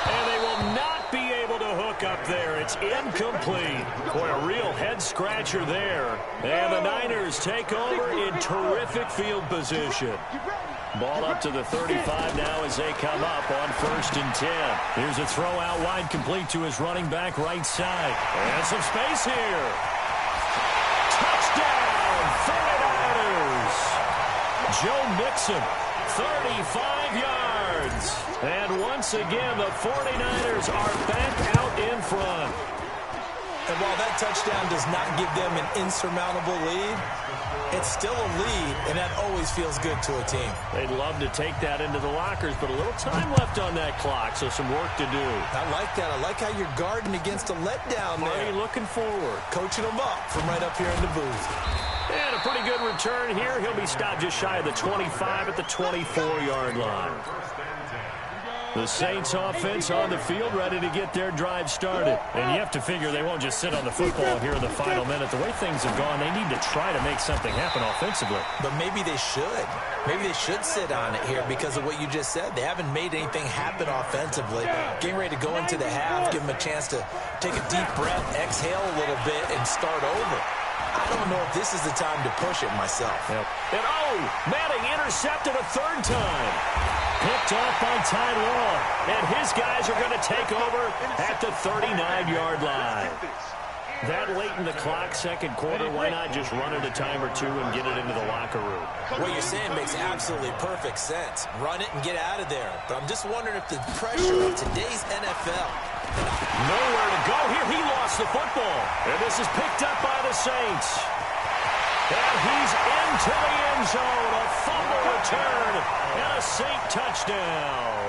And they will not be able to hook up there. It's incomplete. Boy, a real head-scratcher there. And the Niners take over in terrific field position. Ball up to the 35 now as they come up on 1st and 10. Here's a throw out wide, complete to his running back right side. And some space here. Touchdown, 49ers. Joe Mixon, 35 yards. And once again, the 49ers are back out in front. And while that touchdown does not give them an insurmountable lead, it's still a lead, and that always feels good to a team. They'd love to take that into the lockers, but a little time left on that clock, so some work to do. I like that. I like how you're guarding against a letdown there. Marty looking forward. Coaching them up from right up here in the booth. And a pretty good return here. He'll be stopped just shy of the 25 at the 24-yard line. The Saints offense on the field, ready to get their drive started. And you have to figure they won't just sit on the football here in the final minute. The way things have gone, they need to try to make something happen offensively. But maybe they should. Maybe they should sit on it here because of what you just said. They haven't made anything happen offensively. Getting ready to go into the half, give them a chance to take a deep breath, exhale a little bit, and start over. I don't know if this is the time to push it myself. Yep. And Manning intercepted a 3rd time. Picked off by Ty Law. And his guys are going to take over at the 39-yard line. That late in the clock, 2nd quarter, why not just run it a time or two and get it into the locker room? What you're saying makes absolutely perfect sense. Run it and get out of there. But I'm just wondering if the pressure of today's NFL. Nowhere to go here. He lost the football. And this is picked up by the Saints. And he's into the end zone. A fumble return and a Saint touchdown.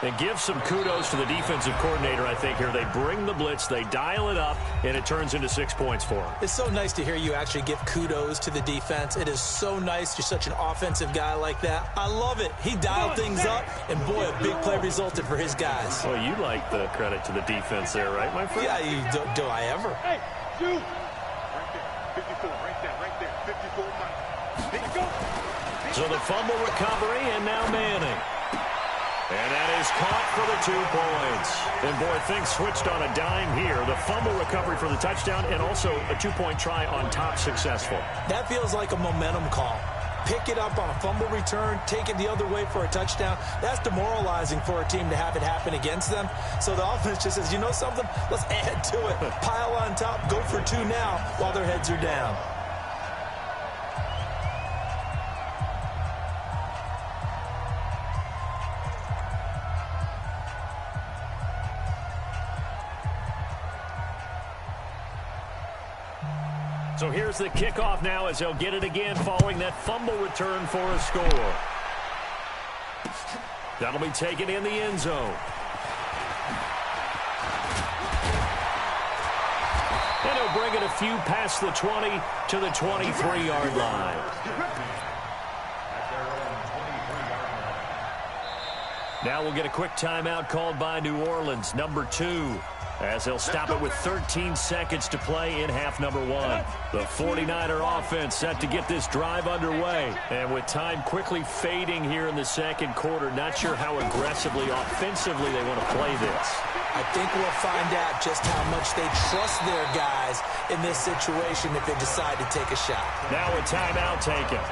And give some kudos to the defensive coordinator, I think, here. They bring the blitz, they dial it up, and it turns into 6 points for them. It's so nice to hear you actually give kudos to the defense. It is so nice. You're such an offensive guy like that. I love it. He dialed things up, and boy, a big play resulted for his guys. Well, you like the credit to the defense there, right, my friend? Yeah, do I ever? Hey, you! Right there, 54, right there, 54. There you go. So the fumble recovery, and now Manning. And that is caught for the 2 points. And, boy, things switched on a dime here. The fumble recovery for the touchdown and also a 2-point try on top successful. That feels like a momentum call. Pick it up on a fumble return, take it the other way for a touchdown. That's demoralizing for a team to have it happen against them. So the offense just says, you know something? Let's add to it. Pile on top, go for 2 now while their heads are down. So here's the kickoff now as they'll get it again following that fumble return for a score. That'll be taken in the end zone. And he'll bring it a few past the 20 to the 23-yard line. Now we'll get a quick timeout called by New Orleans, number 2. As they'll stop it with 13 seconds to play in half number 1. The 49er offense set to get this drive underway. And with time quickly fading here in the 2nd quarter, not sure how aggressively, offensively they want to play this. I think we'll find out just how much they trust their guys in this situation if they decide to take a shot. Now a timeout taken.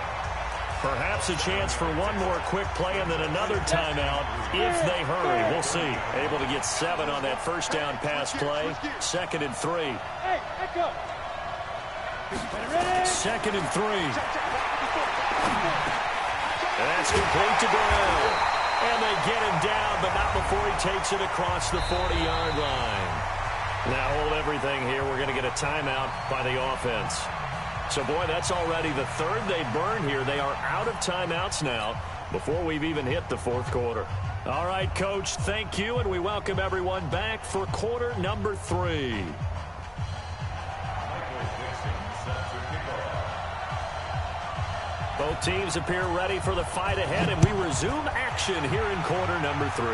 Perhaps a chance for one more quick play and then another timeout if they hurry. We'll see. Able to get 7 on that first down pass play. 2nd and 3. Hey, back up. 2nd and 3. And that's complete to Brown. And they get him down, but not before he takes it across the 40-yard line. Now hold everything here. We're going to get a timeout by the offense. So, boy, that's already the 3rd they burn here. They are out of timeouts now before we've even hit the 4th quarter. All right, Coach, thank you, and we welcome everyone back for quarter number 3. Both teams appear ready for the fight ahead, and we resume action here in quarter number 3.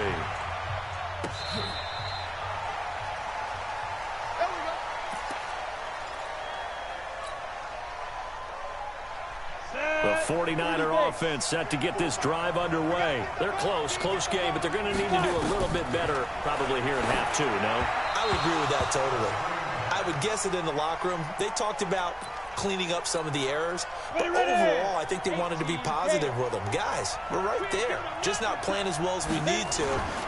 49er offense set to get this drive underway. They're close game, but they're going to need to do a little bit better probably here in half two, no? I would agree with that totally. I would guess it in the locker room. They talked about cleaning up some of the errors, but overall, I think they wanted to be positive with them. Guys, we're right there. Just not playing as well as we need to.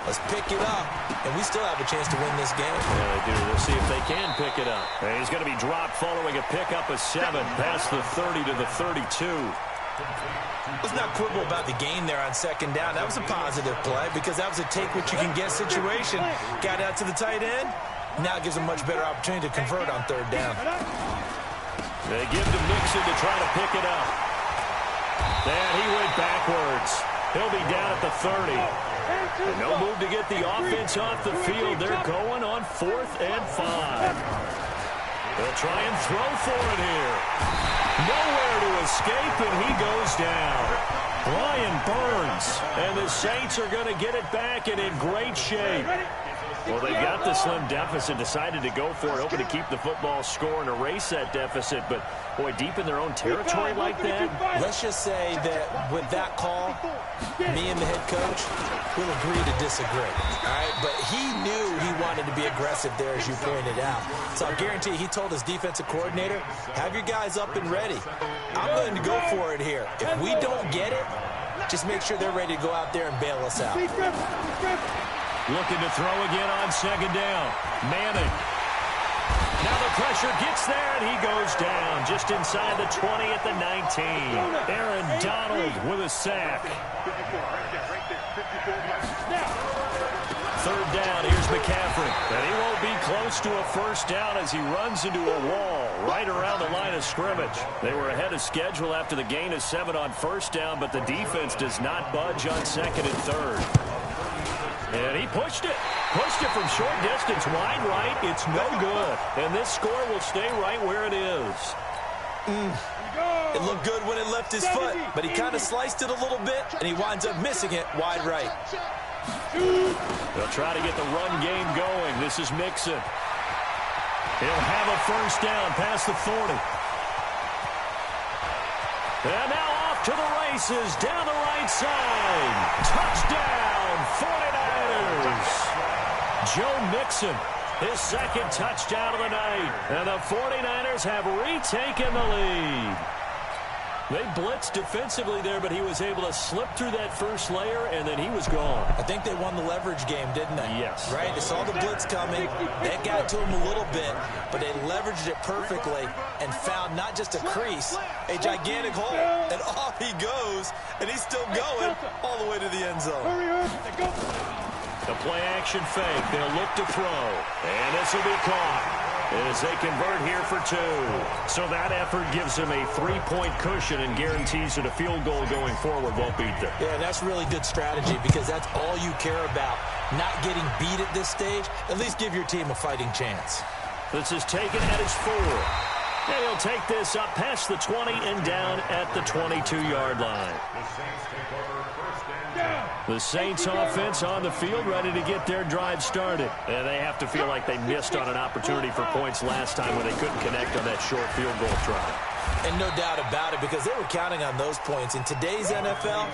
Let's pick it up, and we still have a chance to win this game. Yeah, they do. Let's see if they can pick it up. And he's going to be dropped following a pickup of 7 past the 30 to the 32. Let's not quibble about the game there on second down. That was a positive play because that was a take-what-you-can-get situation. Got out to the tight end. Now it gives them a much better opportunity to convert on third down. They give to Mixon to try to pick it up. And he went backwards. He'll be down at the 30. And no move to get the offense off the field. They're going on 4th and 5. They'll try and throw for it here. Nowhere to escape, and he goes down. Brian Burns. And the Saints are going to get it back and in great shape. Well, they got the slim deficit, decided to go for it, hoping to keep the football score and erase that deficit. But, boy, deep in their own territory like that. Let's just say that with that call, me and the head coach will agree to disagree. All right? But he knew he wanted to be aggressive there, as you pointed out. So I guarantee he told his defensive coordinator, have your guys up and ready. I'm going to go for it here. If we don't get it, just make sure they're ready to go out there and bail us out. Looking to throw again on second down. Manning. Now the pressure gets there, and he goes down just inside the 20 at the 19. Aaron Donald with a sack. Third down, here's McCaffrey. And he won't be close to a first down as he runs into a wall right around the line of scrimmage. They were ahead of schedule after the gain of 7 on first down, but the defense does not budge on second and third. And he pushed it from short distance, wide right. It's no good. And this score will stay right where it is. It looked good when it left his foot, but he kind of sliced it a little bit, and he winds up missing it wide right. They'll try to get the run game going. This is Mixon. He'll have a first down past the 40. And now off to the races down the right side. Touchdown, 49ers. Joe Mixon, his second touchdown of the night. And the 49ers have retaken the lead. They blitzed defensively there, but he was able to slip through that first layer, and then he was gone. I think they won the leverage game, didn't they? Yes. Right? They saw the blitz coming. That got to him a little bit, but they leveraged it perfectly and found not just a crease, a gigantic hole. And off he goes, and he's still going all the way to the end zone. The play-action fake. They'll look to throw, and this will be caught as they convert here for 2. So that effort gives them a 3-point cushion and guarantees that a field goal going forward won't beat them. Yeah, that's really good strategy because that's all you care about. Not getting beat at this stage. At least give your team a fighting chance. This is taken at his 4. And he'll take this up past the 20 and down at the 22-yard line. The Saints offense on the field ready to get their drive started. And they have to feel like they missed on an opportunity for points last time when they couldn't connect on that short field goal try. And no doubt about it because they were counting on those points. In today's NFL,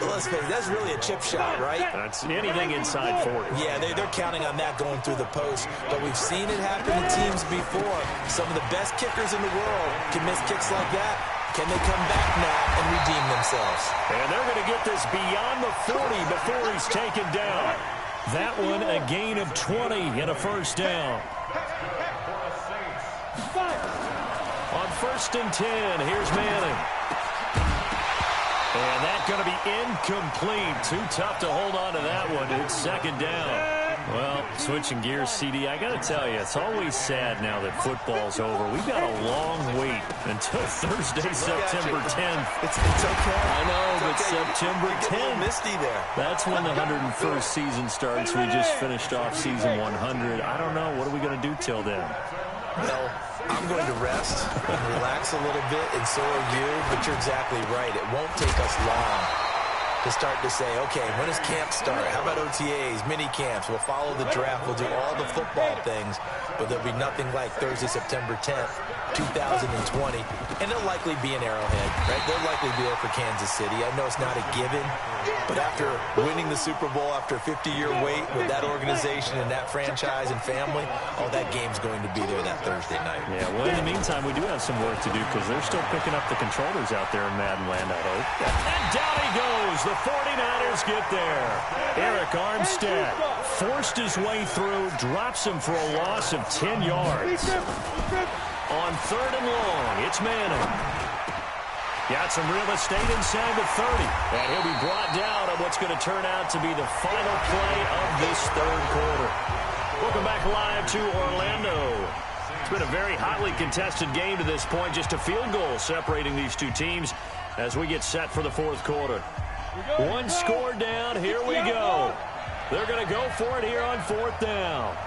let's face it, that's really a chip shot, right? That's anything inside 40. Yeah, they're counting on that going through the post. But we've seen it happen to teams before. Some of the best kickers in the world can miss kicks like that. Can they come back now and redeem themselves? And they're going to get this beyond the 40 before he's taken down. That one a gain of 20 and a first down. On 1st and 10, here's Manning. And that's going to be incomplete. Too tough to hold on to that one. It's second down. Well, switching gears, CD, I got to tell you, it's always sad now that football's over. We've got a long wait until Thursday, September 10th. It's okay. I know, but okay. September 10th. Misty there. That's when the 101st season starts. We just finished off season 100. I don't know. What are we going to do till then? Well, I'm going to rest and relax a little bit, and so are you. But you're exactly right. It won't take us long to start to say, okay, when does camp start? How about OTAs, mini camps? We'll follow the draft. We'll do all the football things, but there'll be nothing like Thursday, September 10th, 2020. And they'll likely be in Arrowhead, right? They'll likely be there for Kansas City. I know it's not a given, but after winning the Super Bowl, after a 50-year wait with that organization and that franchise and family, that game's going to be there that Thursday night. Yeah, well, in the meantime, we do have some work to do because they're still picking up the controllers out there in Madden Land, I hope. And down he goes. The 49ers get there. Eric Armstead forced his way through, drops him for a loss of 10 yards. On 3rd and long, it's Manning. Got some real estate inside the 30. And he'll be brought down on what's going to turn out to be the final play of this 3rd quarter. Welcome back live to Orlando. It's been a very hotly contested game to this point. Just a field goal separating these two teams as we get set for the 4th quarter. One score down. Here we go. They're going to go for it here on 4th down.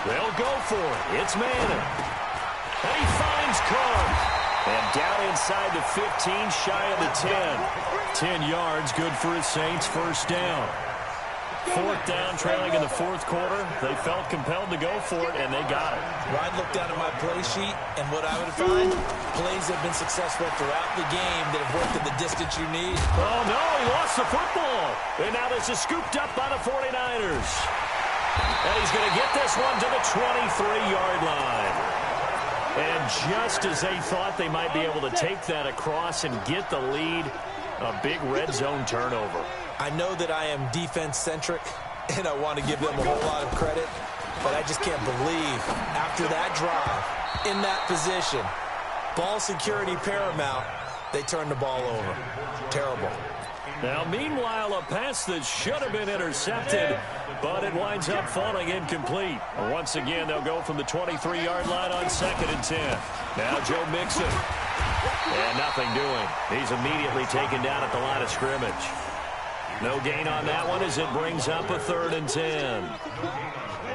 They'll go for it. It's Manning. And he finds Cook. And down inside the 15, shy of the 10. 10 yards, good for his Saints. 1st down. 4th down, trailing in the 4th quarter. They felt compelled to go for it, and they got it. Ryan looked down at my play sheet, and what I would find, plays have been successful throughout the game that have worked at the distance you need. Oh, no, he lost the football. And now this is scooped up by the 49ers. And he's going to get this one to the 23-yard line. And just as they thought they might be able to take that across and get the lead, a big red zone turnover. I know that I am defense-centric, and I want to give them a whole lot of credit, but I just can't believe after that drive, in that position, ball security paramount, they turned the ball over. Terrible. Now, meanwhile, a pass that should have been intercepted, but it winds up falling incomplete. Once again, they'll go from the 23-yard line on 2nd and 10. Now Joe Mixon. And nothing doing. He's immediately taken down at the line of scrimmage. No gain on that one as it brings up a 3rd and 10.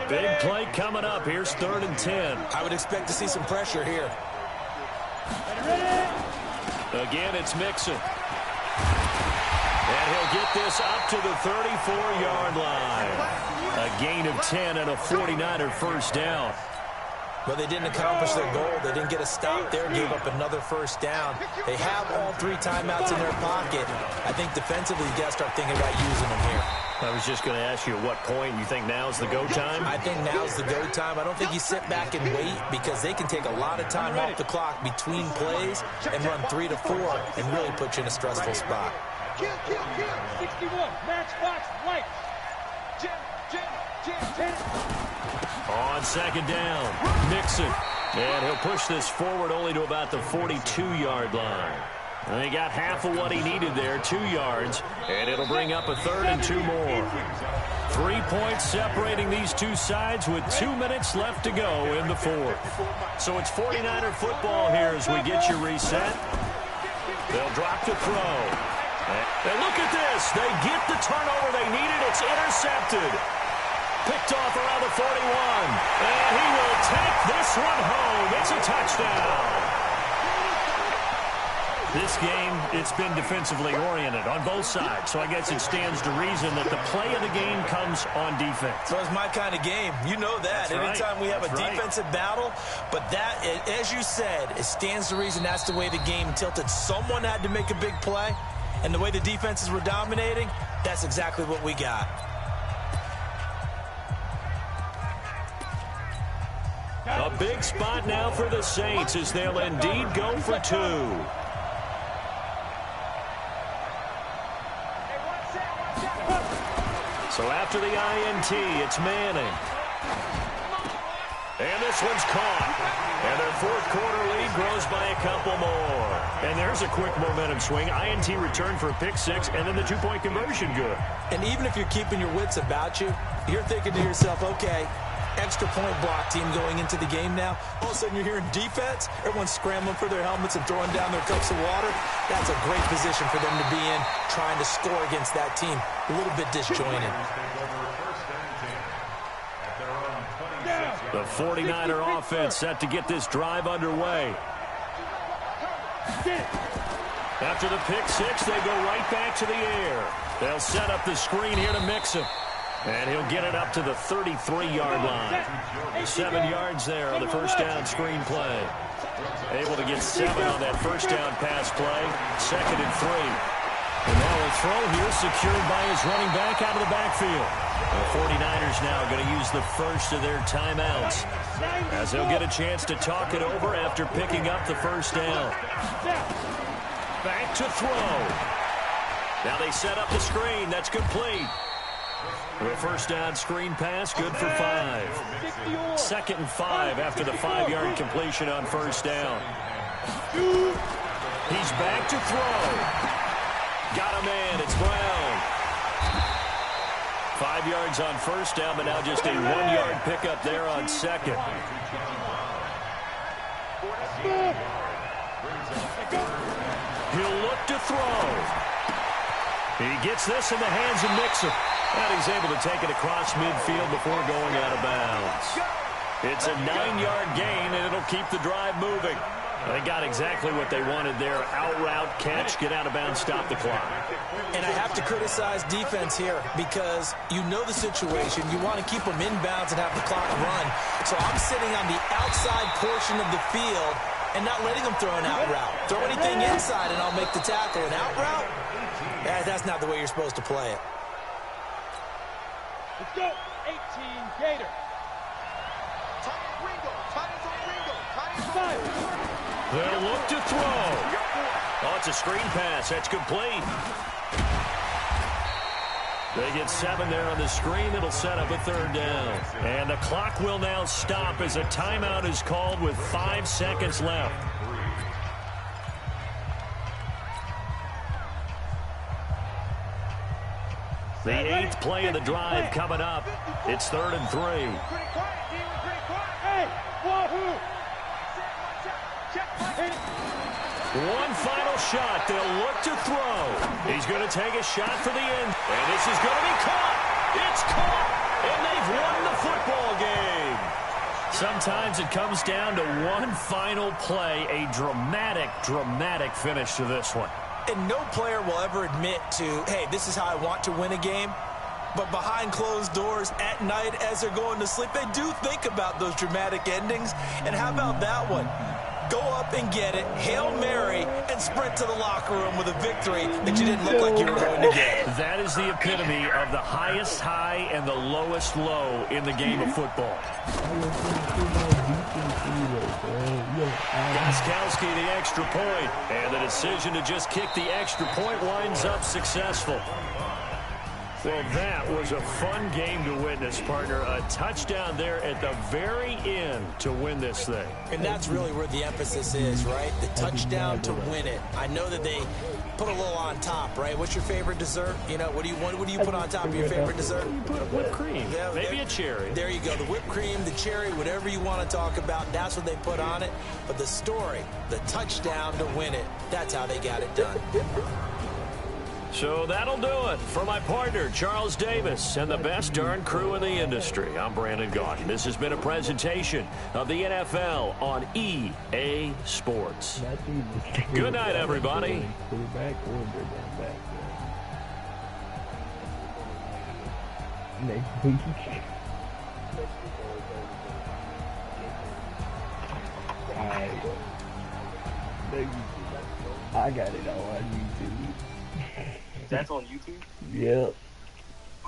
Big play coming up. Here's 3rd and 10. I would expect to see some pressure here. Again, it's Mixon. And he'll get this up to the 34-yard line. A gain of 10 and a 49er 1st down. But they didn't accomplish their goal. They didn't get a stop there, gave up another 1st down. They have all 3 timeouts in their pocket. I think defensively, you got to start thinking about using them here. I was just going to ask you at what point you think now's the go time? I think now's the go time. I don't think you sit back and wait because they can take a lot of time off the clock between plays and run 3 to 4 and really put you in a stressful spot. Kill, 61, matchbox, white. Jim. On 2nd down, Mixon. And he'll push this forward only to about the 42-yard line. And he got half of what he needed there, 2 yards. And it'll bring up a 3rd and 2 more. 3 points separating these two sides with 2 minutes left to go in the 4th. So it's 49er football here as we get you reset. They'll drop to throw. And look at this. They get the turnover they needed. It's intercepted. Picked off around the 41. And he will take this one home. It's a touchdown. This game, it's been defensively oriented on both sides. So I guess it stands to reason that the play of the game comes on defense. So it's my kind of game. You know that. That's Anytime right. we have That's a right. defensive battle. But that, as you said, it stands to reason that's the way the game tilted. Someone had to make a big play. And the way the defenses were dominating, that's exactly what we got. A big spot now for the Saints as they'll indeed go for 2. So after the INT, it's Manning. And this one's caught. And their 4th quarter lead grows by a couple more. And there's a quick momentum swing. INT return for a pick 6, and then the 2-point conversion good. And even if you're keeping your wits about you, you're thinking to yourself, okay, extra point block team going into the game now. All of a sudden you're hearing defense. Everyone's scrambling for their helmets and throwing down their cups of water. That's a great position for them to be in, trying to score against that team. A little bit disjointed. The 49er offense set to get this drive underway. After the pick six, they go right back to the air. They'll set up the screen here to mix him. And he'll get it up to the 33-yard line. 7 yards there on the first down screen play. Able to get 7 on that first down pass play. 2nd and 3. And now a throw here secured by his running back out of the backfield. The 49ers now going to use the first of their timeouts, as they'll get a chance to talk it over after picking up the first down. Back to throw. Now they set up the screen. That's complete. The first down screen pass, good for 5. 2nd and 5 after the 5-yard completion on first down. He's back to throw. Got a man. It's Brown. 5 yards on first down, but now just a 1-yard pickup there on second. He'll look to throw. He gets this in the hands of Mixon. And he's able to take it across midfield before going out of bounds. It's a 9-yard gain, and it'll keep the drive moving. They got exactly what they wanted there. Out route, catch, get out of bounds, stop the clock. And I have to criticize defense here because you know the situation. You want to keep them in bounds and have the clock run. So I'm sitting on the outside portion of the field and not letting them throw an out route. Throw anything inside, and I'll make the tackle. An out route? That's not the way you're supposed to play it. Let's go. 18 Gator. They'll look to throw. Oh, it's a screen pass. That's complete. They get 7 there on the screen. It'll set up a 3rd down. And the clock will now stop as a timeout is called with 5 seconds left. The 8th play of the drive coming up. It's 3rd and 3. One final shot. They'll look to throw. He's going to take a shot for the end. And this is going to be caught. It's caught. And they've won the football game. Sometimes it comes down to one final play. A dramatic, dramatic finish to this one. And no player will ever admit to, hey, this is how I want to win a game. But behind closed doors at night as they're going to sleep, they do think about those dramatic endings. And how about that one? Go up and get it, Hail Mary, and sprint to the locker room with a victory that you didn't look like you were going to get. That is the epitome of the highest high and the lowest low in the game of football. Gostkowski the extra point, and the decision to just kick the extra point winds up successful. Well, that was a fun game to witness, partner. A touchdown there at the very end to win this thing. And that's really where the emphasis is, right? The touchdown to win it. I know that they put a little on top, right? What's your favorite dessert? You know, what do you put on top of your favorite dessert? You put whipped cream. Yeah, maybe a cherry. There you go. The whipped cream, the cherry, whatever you want to talk about, that's what they put on it. But the story, the touchdown to win it, that's how they got it done. So that'll do it for my partner, Charles Davis, and the best darn crew in the industry. I'm Brandon Gaudin. This has been a presentation of the NFL on EA Sports. Good night, everybody. Next week. I got it on YouTube. That's on YouTube? Yep.